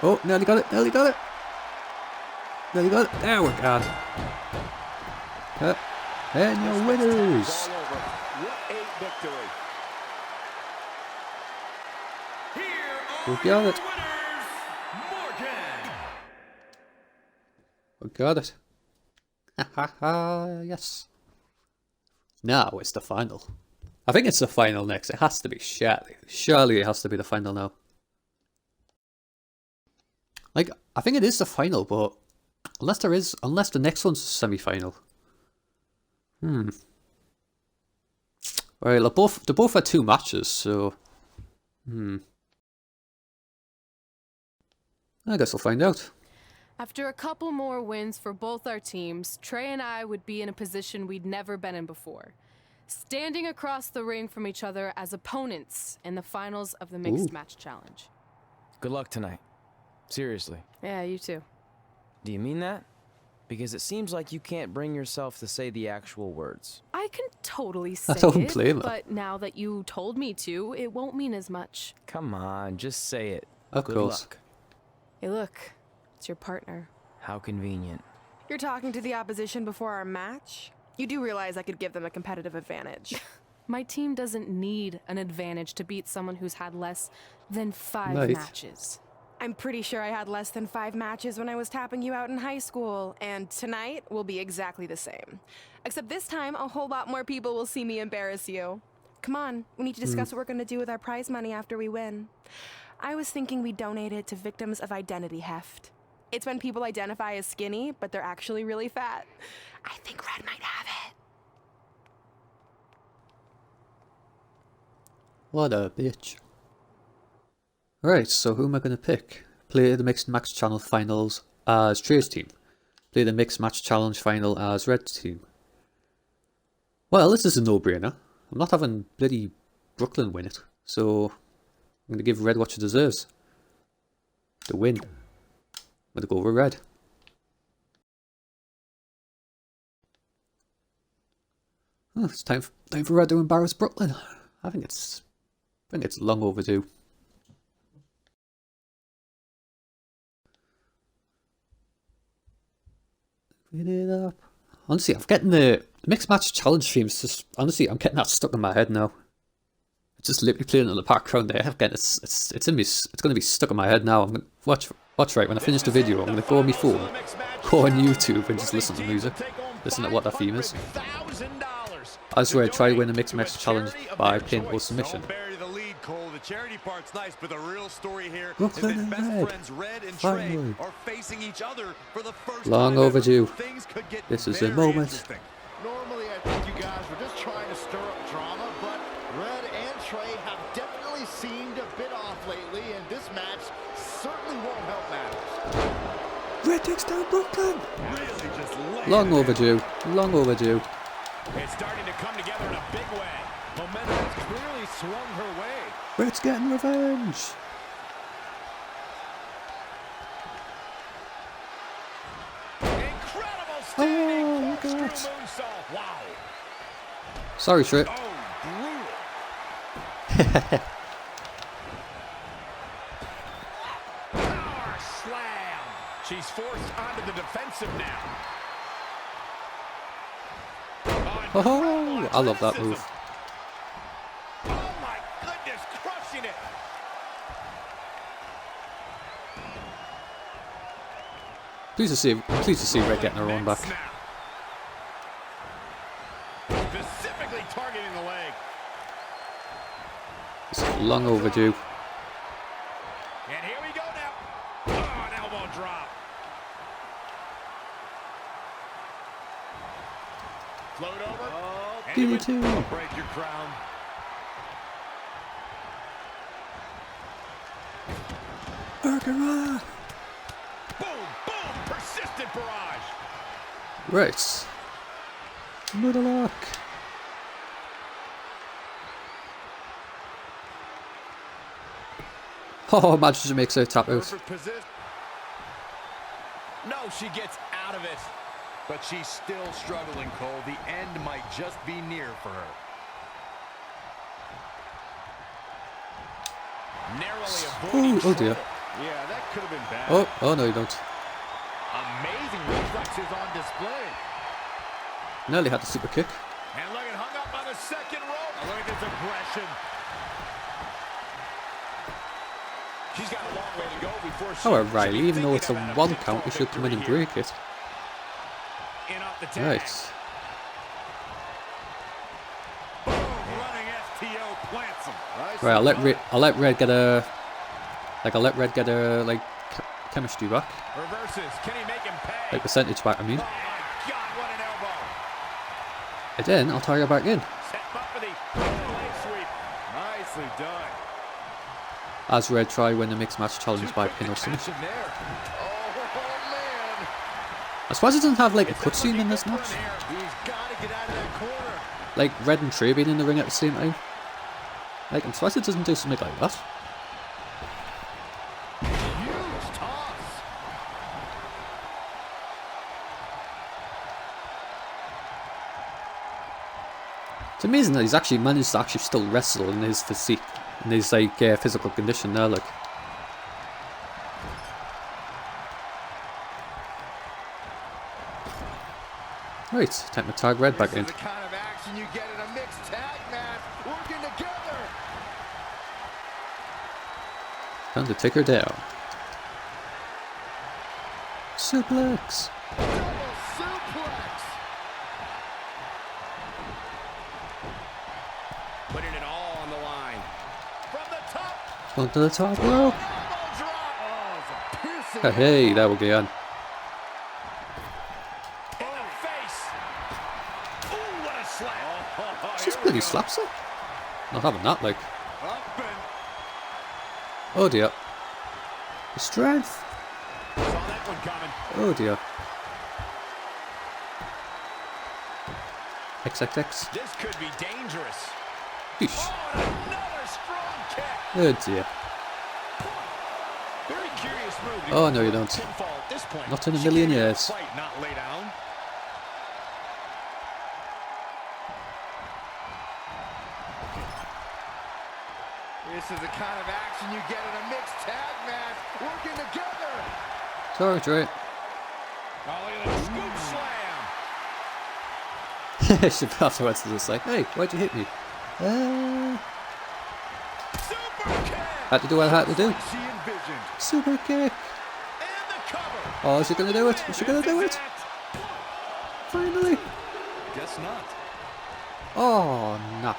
Oh, nearly got it. There we go. And your winners. What a victory. We got it. We got it. Yes. Now it's the final. I think it's the final next. It has to be, surely. Surely it has to be the final now. Like, I think it is the final, but unless the next one's a semi-final. Well, they both had 2 matches, so I guess we'll find out. After a couple more wins for both our teams, Tre and I would be in a position we'd never been in before. Standing across the ring from each other as opponents in the finals of the Mixed Match Challenge. Good luck tonight. Seriously. Yeah, you too. Do you mean that? Because it seems like you can't bring yourself to say the actual words. I can totally say don't blame her. but now that you told me to, it won't mean as much. Come on, just say it. Of Good course. luck. Hey, look. It's your partner. How convenient. You're talking to the opposition before our match? You do realize I could give them a competitive advantage. My team doesn't need an advantage to beat someone who's had less than 5 Nice. matches. I'm pretty sure I had less than 5 matches when I was tapping you out in high school, and tonight will be exactly the same. Except this time, a whole lot more people will see me embarrass you. Come on, we need to discuss what we're going to do with our prize money after we win. I was thinking we donate it to victims of identity heft. It's when people identify as skinny, but they're actually really fat. I think Red might have it. What a bitch. Right, so who am I going to pick? Play the Mixed Match Channel Finals as Tre's team. Play the Mixed Match Challenge Final as Red's team. Well, this is a no-brainer. I'm not having bloody Brooklyn win it, so I'm going to give Red what she deserves. The win. I'm going to go over Red. Oh, it's time for Red to embarrass Brooklyn. I think it's long overdue. Spin it up. Honestly, I'm getting the mixed match challenge themes. Just honestly, I'm getting that stuck in my head now. It's just literally playing in the background there. It's in me. It's going to be stuck in my head now. I'm gonna watch right when I finish the video. I'm going to go on my phone, go on YouTube, and just listen to music. Listen to what that theme is. As Red Tre win a mixed match challenge by pinfall submission. The charity part's nice, but the real story here Brooklyn is that best and friends Red and Finally. Tre are facing each other for the first Long time overdue. ever. Things could get This is very the moment. interesting. Normally, I think you guys were just trying to stir up drama, but Red and Tre have definitely seemed a bit off lately, and this match certainly won't help matters. Red takes down Brooklyn. Really just laying Long it overdue. Long overdue. It's starting to come together in a big way. Momentum has clearly swung her way. Red's getting revenge. Incredible standing God. moonsault. Wow. Sorry, Tre. Oh, brutal. Power slam. She's forced onto the defensive now. Oh, I love that move. Oh my goodness, crushing it. Pleased to see Red getting her own back. Specifically targeting the leg. It's long overdue. And here we go now. Oh, an elbow drop. Float over. Oh, DDT. break your crown. Burger. Boom, boom, persistent barrage. Right. Another lock. Oh, imagine she makes her tap out. No, she gets out of it. But she's still struggling, Cole. The end might just be near for her. Narrowly avoiding Oh dear. Yeah, that could have been bad. Oh no, you don't. Amazing reflexes on display. Nearly had the super kick. And look at hung up on the second rope. Now look at this aggression. She's got a long way to go before she However, Riley, should be even though it's a thinking about 1 pinfall count, you should come in and victory break it. here. In off the tag. Right. Boom, running STO plants him. Right, I'll let Red get a like chemistry back. Reverses. Can he make him pay? Like percentage back, I mean. Oh my God, what an elbow. And then I'll tie her back in. Set him up for the leg sweep. Nicely done. As Red Tre win the mixed match challenge by pin or submission. There. Oh, man. I suppose it doesn't have like a cutscene in this match. He's got to get out of that corner. Like Red and Tre being in the ring at the same time. Like I'm surprised it doesn't do something like that. Huge toss. It's amazing that he's actually managed to actually still wrestle in his physique, in his like physical condition now. Like. Right, time to tag Red back in. This is the kind of action you get in a mixed tag match. Working together. Time to take her down. Suplex. Double suplex. Putting it all on the line. From the top. Onto the top rope. Elbow drop. Oh, it's a piercing. Hey, there we go. In the face. Ooh, what a slap. She's bloody slaps her. Not having that, like. Up and Oh dear. The strength. Saw that one coming. Oh dear. XXX. This could be dangerous. Yeesh. Oh, and another strong kick. Oh dear. Very curious move. Oh no, you don't. Pinfall at this point. Not in a She million came out to years. Fight, not lay down. this is the kind of action you get in a mixed tag match. Working together. Sorry, Tre. She afterwards is just like, hey, why'd you hit me? Had to do what I had to do. Super kick. Oh, is she gonna do it? Is she gonna do it? Finally. Guess not. Oh no.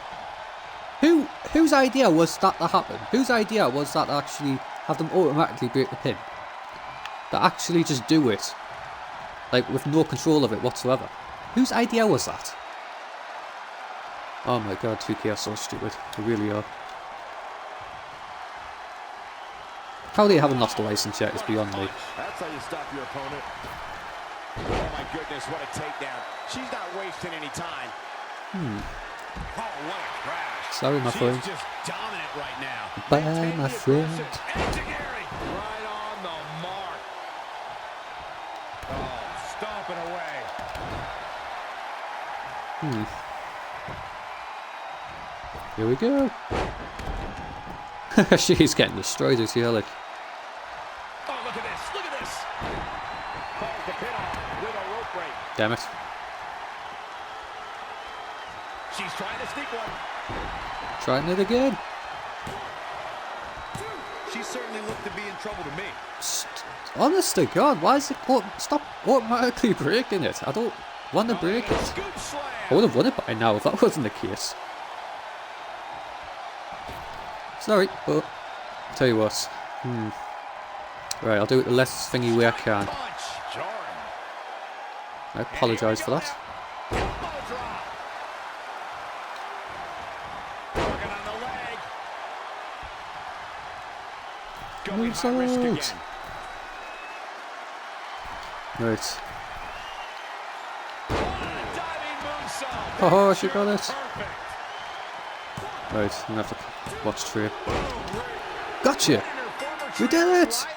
Whose idea was that to happen? Whose idea was that to actually have them automatically break the pin? To actually just do it. Like with no control of it whatsoever. Whose idea was that? Oh my god, 2K are so stupid. They really are. How they haven't lost the license yet is beyond me. That's how you stop your opponent. Oh my goodness, what a takedown. She's not wasting any time. Oh, what a crash. Sorry, my friend. She's just dominant right now. Bye, my friend. Right on the mark. Oh, stomping away. Here we go. She's getting destroyed, is here, like. Oh, look at this, look at this. Calls the pin off with a rope break. Damn it. She's trying to sneak one. Trying it again. She certainly looked to be in trouble to me. Honest to God, why is it stop automatically breaking it? I don't want to break it. I would have won it by now if that wasn't the case. Sorry, but I'll tell you what. Right, I'll do it the less thingy way I can. I apologise for that. Moonsault! Right. Oh, she got it. Right, I'm gonna have to watch Tre. Gotcha! We did it!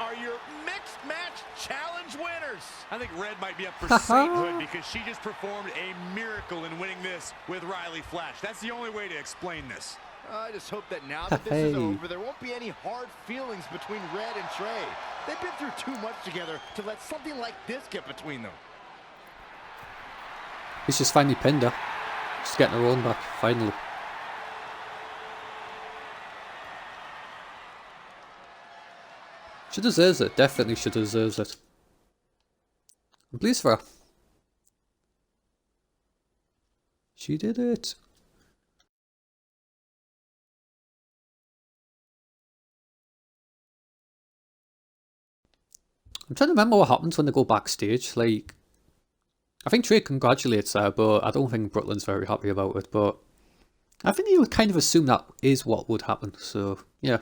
Are your mixed match challenge winners. I think Red might be up for sainthood because she just performed a miracle in winning this with Riley Flash. That's the only way to explain this. I just hope that now that this is over, there won't be any hard feelings between Red and Tre. They've been through too much together to let something like this get between them. He's just finally pinned her. She's getting her own back, finally. She deserves it, definitely she deserves it. I'm pleased for her. She did it. I'm trying to remember what happens when they go backstage. Like, I think Tre congratulates her, but I don't think Brooklyn's very happy about it. But I think you would kind of assume that is what would happen. So, yeah.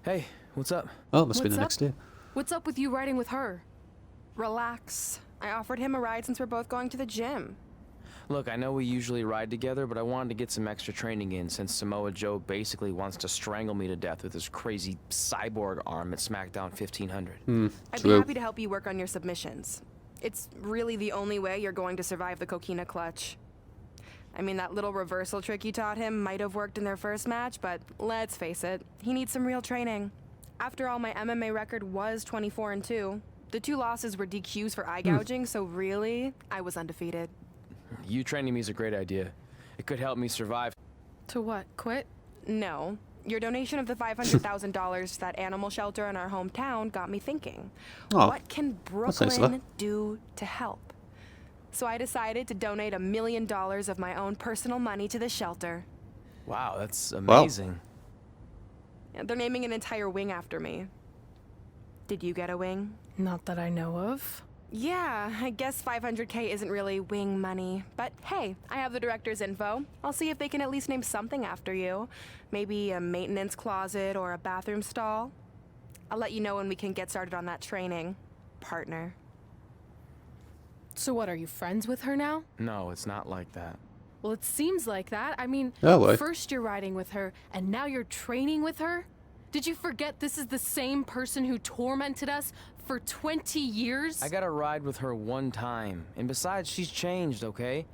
Hey, what's up? Oh, it must be the next day. What's up with you riding with her? Relax. I offered him a ride since we're both going to the gym. Look, I know we usually ride together, but I wanted to get some extra training in since Samoa Joe basically wants to strangle me to death with his crazy cyborg arm at SmackDown 1500. I'd be happy to help you work on your submissions. It's really the only way you're going to survive the coquina clutch. I mean, that little reversal trick you taught him might have worked in their first match, but let's face it, he needs some real training. After all, my MMA record was 24-2. The 2 losses were DQs for eye gouging, so really, I was undefeated. You training me is a great idea. It could help me survive. To what? Quit? No. Your donation of the $500,000 to that animal shelter in our hometown got me thinking. Oh, what can Brooklyn do to help? So I decided to donate $1 million of my own personal money to the shelter. Wow, that's amazing. Yeah, they're naming an entire wing after me. Did you get a wing? Not that I know of. Yeah, I guess $500K isn't really wing money. But hey, I have the director's info. I'll see if they can at least name something after you. Maybe a maintenance closet or a bathroom stall. I'll let you know when we can get started on that training, partner. So what, are you friends with her now? No, it's not like that. Well, it seems like that. I mean, first you're riding with her, and now you're training with her? Did you forget this is the same person who tormented us for 20 years? I got to ride with her one time. And besides, she's changed, okay?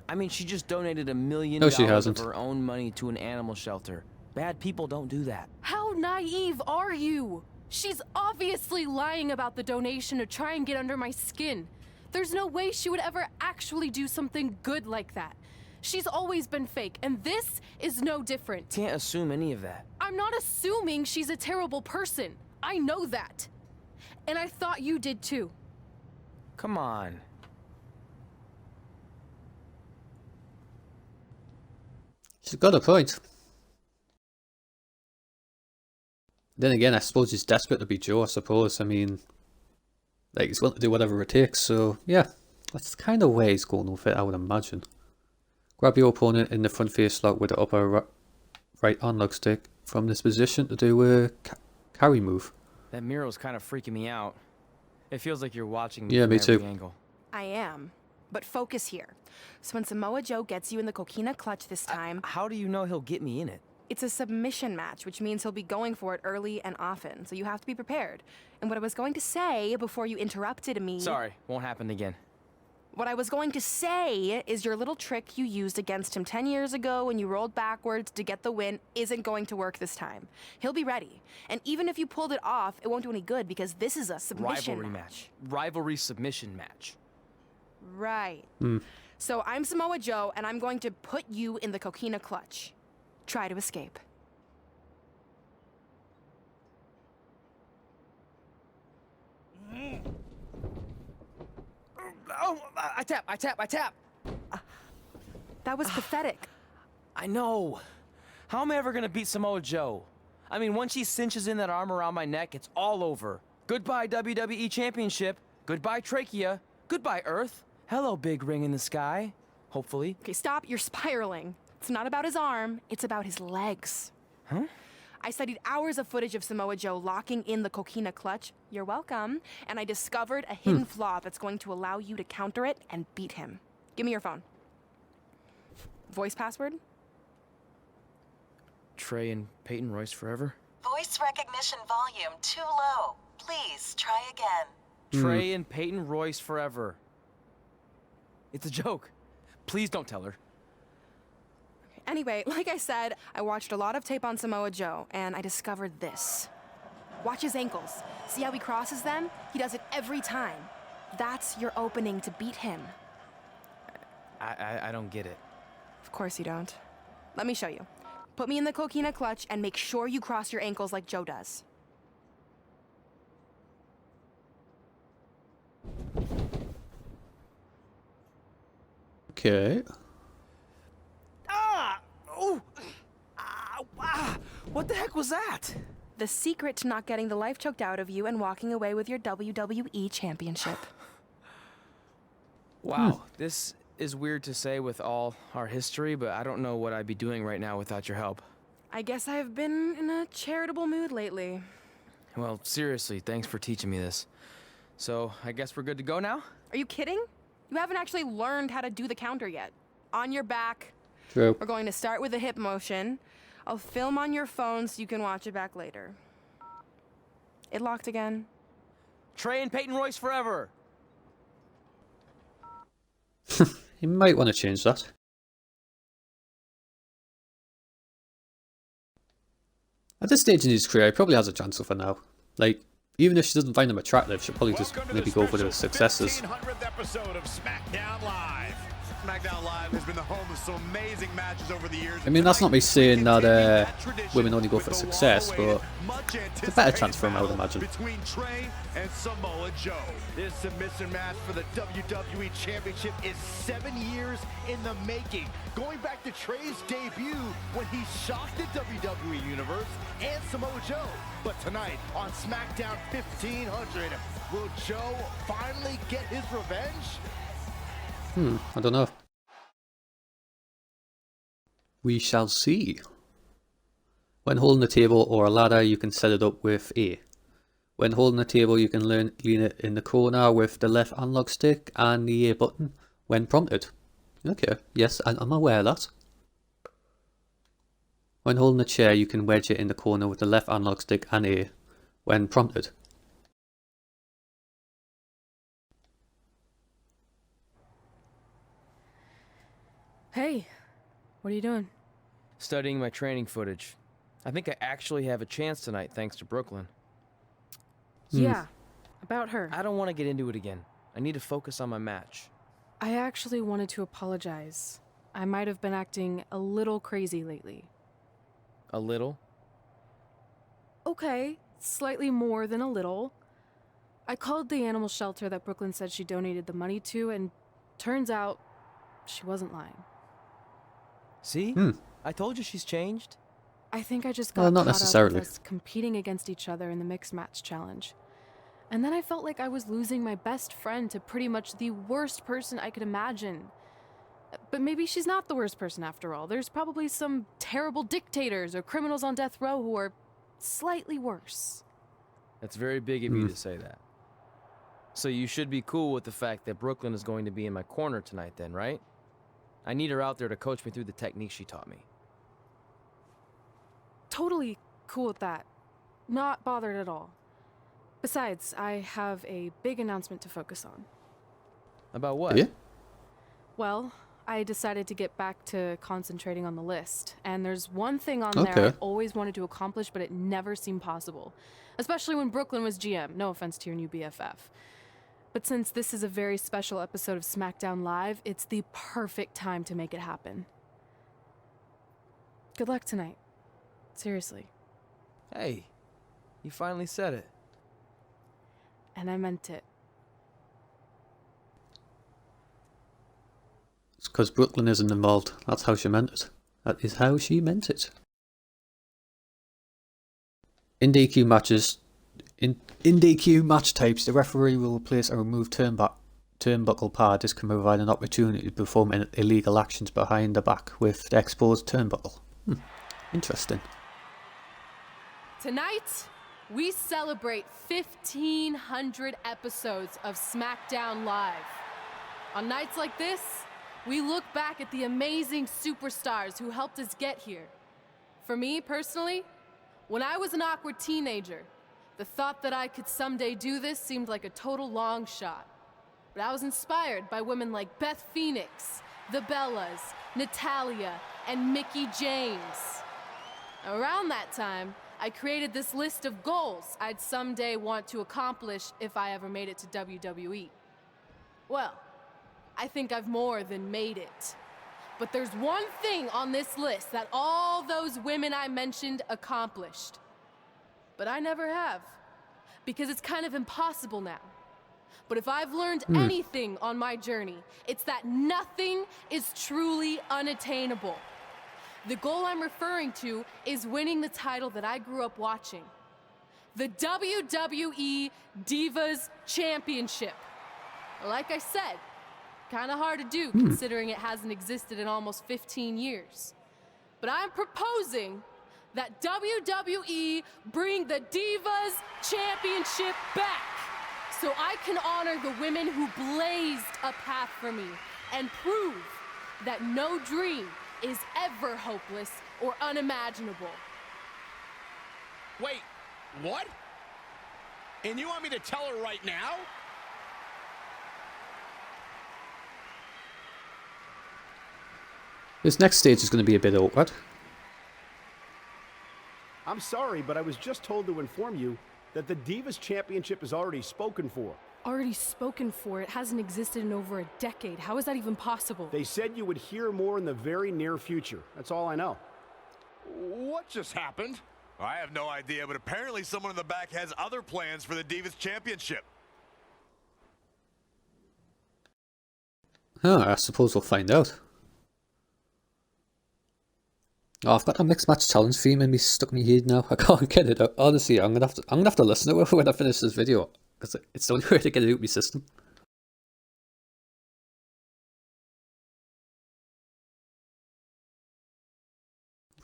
I mean, she just donated $1 million of her own money to an animal shelter. Bad people don't do that. How naive are you? She's obviously lying about the donation to try and get under my skin. There's no way she would ever actually do something good like that. She's always been fake, and this is no different. Can't assume any of that. I'm not assuming she's a terrible person. I know that. And I thought you did too. Come on. She's got a point. Then again, I suppose he's desperate to be Joe, I suppose. I mean, like, he's willing to do whatever it takes, so yeah. That's kind of where he's going with it, I would imagine. Grab your opponent in the front face lock with the upper right analog stick from this position to do a carry move. That Miro's kind of freaking me out. It feels like you're watching me from every too. Angle. I am. But focus here. So when Samoa Joe gets you in the coquina clutch this time... How do you know he'll get me in it? It's a submission match, which means he'll be going for it early and often. So you have to be prepared. And what I was going to say before you interrupted me... Sorry, won't happen again. What I was going to say is your little trick you used against him 10 years ago when you rolled backwards to get the win isn't going to work this time. He'll be ready. And even if you pulled it off, it won't do any good because this is a submission match. Rivalry submission match. Right. So I'm Samoa Joe, and I'm going to put you in the coquina clutch. Try to escape. Oh, I tap. That was pathetic. I know. How am I ever gonna beat Samoa Joe? I mean, once she cinches in that arm around my neck, it's all over. Goodbye, WWE Championship. Goodbye, Trachea. Goodbye, Earth. Hello, big ring in the sky. Hopefully. Okay, stop. You're spiraling. It's not about his arm. It's about his legs. Huh? I studied hours of footage of Samoa Joe locking in the coquina clutch. You're welcome. And I discovered a hidden flaw that's going to allow you to counter it and beat him. Give me your phone. Voice password? Tre and Peyton Royce forever? Voice recognition volume too low. Please try again. Tre and Peyton Royce forever. It's a joke. Please don't tell her. Anyway, like I said, I watched a lot of tape on Samoa Joe, and I discovered this. Watch his ankles. See how he crosses them? He does it every time. That's your opening to beat him. I don't get it. Of course you don't. Let me show you. Put me in the coquina clutch and make sure you cross your ankles like Joe does. Okay. What the heck was that? The secret to not getting the life choked out of you and walking away with your WWE Championship. Wow, this is weird to say with all our history, but I don't know what I'd be doing right now without your help. I guess I've been in a charitable mood lately. Well, seriously, thanks for teaching me this. So, I guess we're good to go now? Are you kidding? You haven't actually learned how to do the counter yet. On your back. True. We're going to start with a hip motion. I'll film on your phone so you can watch it back later. It locked again. Tre and Peyton Royce forever! You might want to change that. At this stage in his career, he probably has a chance for now. Like, even if she doesn't find him attractive, she'll probably just maybe go for the successes. 1500th episode of SmackDown Live. SmackDown Live has been the home of some amazing matches over the years. I mean, that's not me saying that women only go for success, but it's a better chance for him, I would imagine. Between Tre and Samoa Joe. This submission match for the WWE Championship is 7 years in the making. Going back to Tre's debut when he shocked the WWE Universe and Samoa Joe. But tonight on SmackDown 1500, will Joe finally get his revenge? I don't know. We shall see. When holding a table or a ladder, you can set it up with A. When holding a table, you can lean it in the corner with the left analog stick and the A button when prompted. Okay, yes, I'm aware of that. When holding a chair, you can wedge it in the corner with the left analog stick and A when prompted. Hey, what are you doing? Studying my training footage. I think I actually have a chance tonight thanks to Brooklyn. Yeah, about her. I don't want to get into it again. I need to focus on my match. I actually wanted to apologize. I might have been acting a little crazy lately. A little? Okay, slightly more than a little. I called the animal shelter that Brooklyn said she donated the money to, and turns out she wasn't lying. See? I told you she's changed. I think I just got not caught necessarily. up with us competing against each other in the mixed match challenge. And then I felt like I was losing my best friend to pretty much the worst person I could imagine. But maybe she's not the worst person after all. There's probably some terrible dictators or criminals on death row who are slightly worse. That's very big of you to say that. So you should be cool with the fact that Brooklyn is going to be in my corner tonight then, right? I need her out there to coach me through the technique she taught me. Totally cool with that. Not bothered at all. Besides, I have a big announcement to focus on. About what? Yeah? Well, I decided to get back to concentrating on the list, and there's one thing on there I always wanted to accomplish, but it never seemed possible. Especially when Brooklyn was GM. No offense to your new BFF. But since this is a very special episode of SmackDown Live, it's the perfect time to make it happen. Good luck tonight. Seriously. Hey, you finally said it. And I meant it. It's because Brooklyn isn't involved. That's how she meant it. That is how she meant it. In DQ matches, in DQ match types, the referee will place a removed turnbuckle pad. This can provide an opportunity to perform illegal actions behind the back with the exposed turnbuckle. Interesting. Tonight, we celebrate 1,500 episodes of SmackDown Live. On nights like this, we look back at the amazing superstars who helped us get here. For me, personally, when I was an awkward teenager, the thought that I could someday do this seemed like a total long shot. But I was inspired by women like Beth Phoenix, the Bellas, Natalia, and Mickie James. Around that time, I created this list of goals I'd someday want to accomplish if I ever made it to WWE. Well, I think I've more than made it. But there's one thing on this list that all those women I mentioned accomplished. But I never have, because it's kind of impossible now. But if I've learned anything on my journey, it's that nothing is truly unattainable. The goal I'm referring to is winning the title that I grew up watching. The WWE Divas Championship. Like I said, kind of hard to do considering it hasn't existed in almost 15 years. But I'm proposing that WWE bring the Divas Championship back so I can honor the women who blazed a path for me and prove that no dream is ever hopeless or unimaginable. Wait, what? And you want me to tell her right now? This next stage is going to be a bit awkward. I'm sorry, but I was just told to inform you that the Divas Championship is already spoken for. Already spoken for? It hasn't existed in over a decade. How is that even possible? They said you would hear more in the very near future. That's all I know. What just happened? I have no idea, but apparently someone in the back has other plans for the Divas Championship. I suppose we'll find out. Oh, I've got a mixed match challenge theme in me stuck in my head now. I can't get it out. Honestly, I'm gonna have to listen to it when I finish this video, because it's the only way to get it out of my system.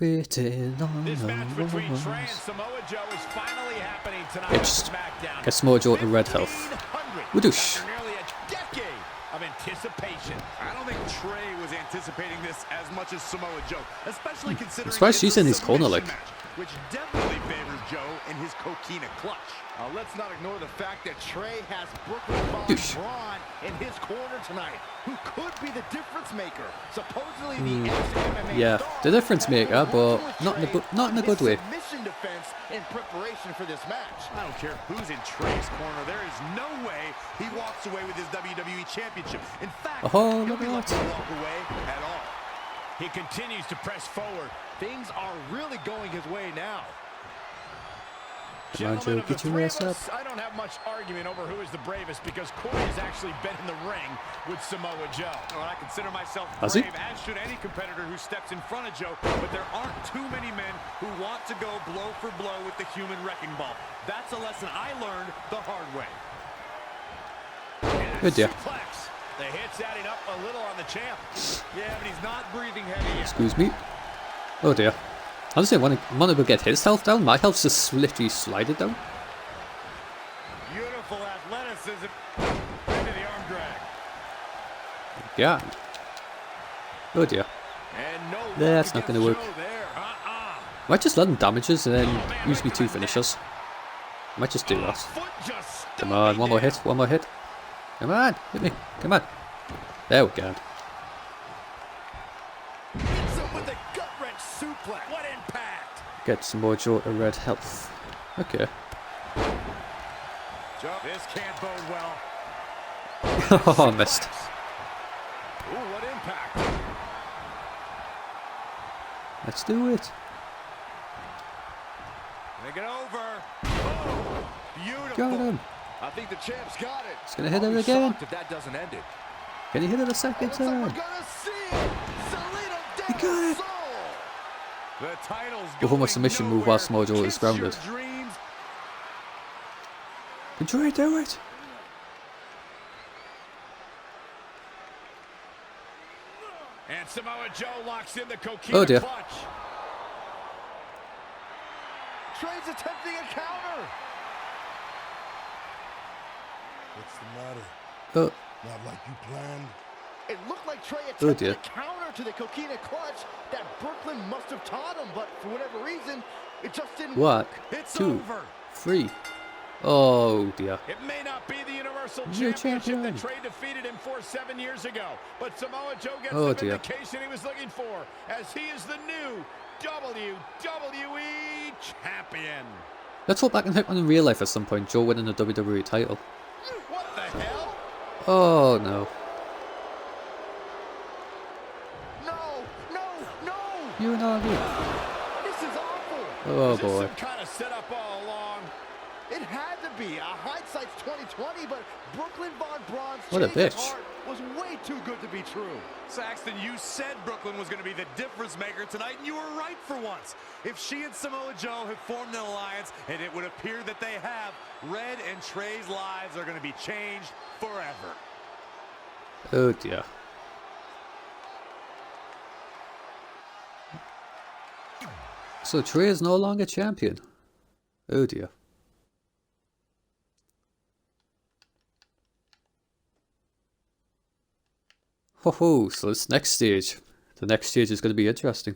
Waiting on this match between Tre and Samoa Joe is finally happening tonight on SmackDown. Get Samoa Joe to red health. Whoosh. After nearly a decade of of anticipation. I don't think Tre was anticipating this as much as Samoa Joe, especially considering I'm surprised she's in his corner, like. match, which definitely favors Joe in his coquina clutch. Let's not ignore the fact that Tre has Brooklyn Braun in his corner tonight, who could be the difference maker. Supposedly the ex-MMA yeah, the difference maker, but not in a good way. Submission defense in preparation for this match. I don't care who's in Tre's corner. There is no way he walks away with his WWE Championship. In fact, oh, he'll look be at lucky to that. walk away at all. He continues to press forward. Things are really going his way now. Come on, Joe, get your ass up. I don't have much argument over who is the bravest because Corey has actually been in the ring with Samoa Joe. Well, I consider myself Has brave, he? as should any competitor who steps in front of Joe, but there aren't too many men who want to go blow for blow with the human wrecking ball. That's a lesson I learned the hard way. Good deal. The hit's adding up a little on the champ. Yeah, but he's not breathing heavy yet. Excuse me. Oh dear. Honestly, I want to get his health down. My health's just literally slided down. Beautiful athleticism into the arm drag. Yeah. Oh dear. And no That's not going to work. Might just let him damage us and then use me two finishers. Might just do that. Come on, one more hit, one more hit. Come on, hit me. Come on. There we go. With a gut-wrench suplex. What impact! Get some more Tre Red health. Okay. This can't bode well. Oh, I missed. Ooh, what impact! Let's do it. Make it over. Oh, beautiful. Got him. I think the champ's got it. He's gonna hit it again. If that doesn't end it. Can he hit it a second time? He got it. The title's Go for my submission move whilst Mojo is grounded. Can Tre do it? And Samoa Joe locks in the coquina dear. clutch. Tre's attempting a counter. What's the matter? Oh. Not like you planned? It looked like Tre Oh attempted dear. a counter to the coquina clutch that Brooklyn must have taught him, but for whatever reason, it just didn't One, It's 2, over. 3. Oh dear. It may not be the Universal You're Championship champion. that Tre defeated him for 7 years ago, but Samoa Joe gets Oh the dear. vindication he was looking for, as he is the new WWE Champion. Let's hope that can happen in real life at some point. Joe winning the WWE title. What the hell? Oh no. No! You and I. This is awful. Oh Was this boy. some kind of setup all along? It had to be. Hindsight's 2020, but Brooklyn Von Braun's What a change of bitch. heart was way too good to be true. Saxton, you said Brooklyn was going to be the difference maker tonight, and you were right for once. If she and Samoa Joe have formed an alliance, and it would appear that they have, Red and Tre's lives are going to be changed forever. Oh dear. So Tre is no longer champion. Oh dear. Ho ho, so this next stage. The next stage is going to be interesting.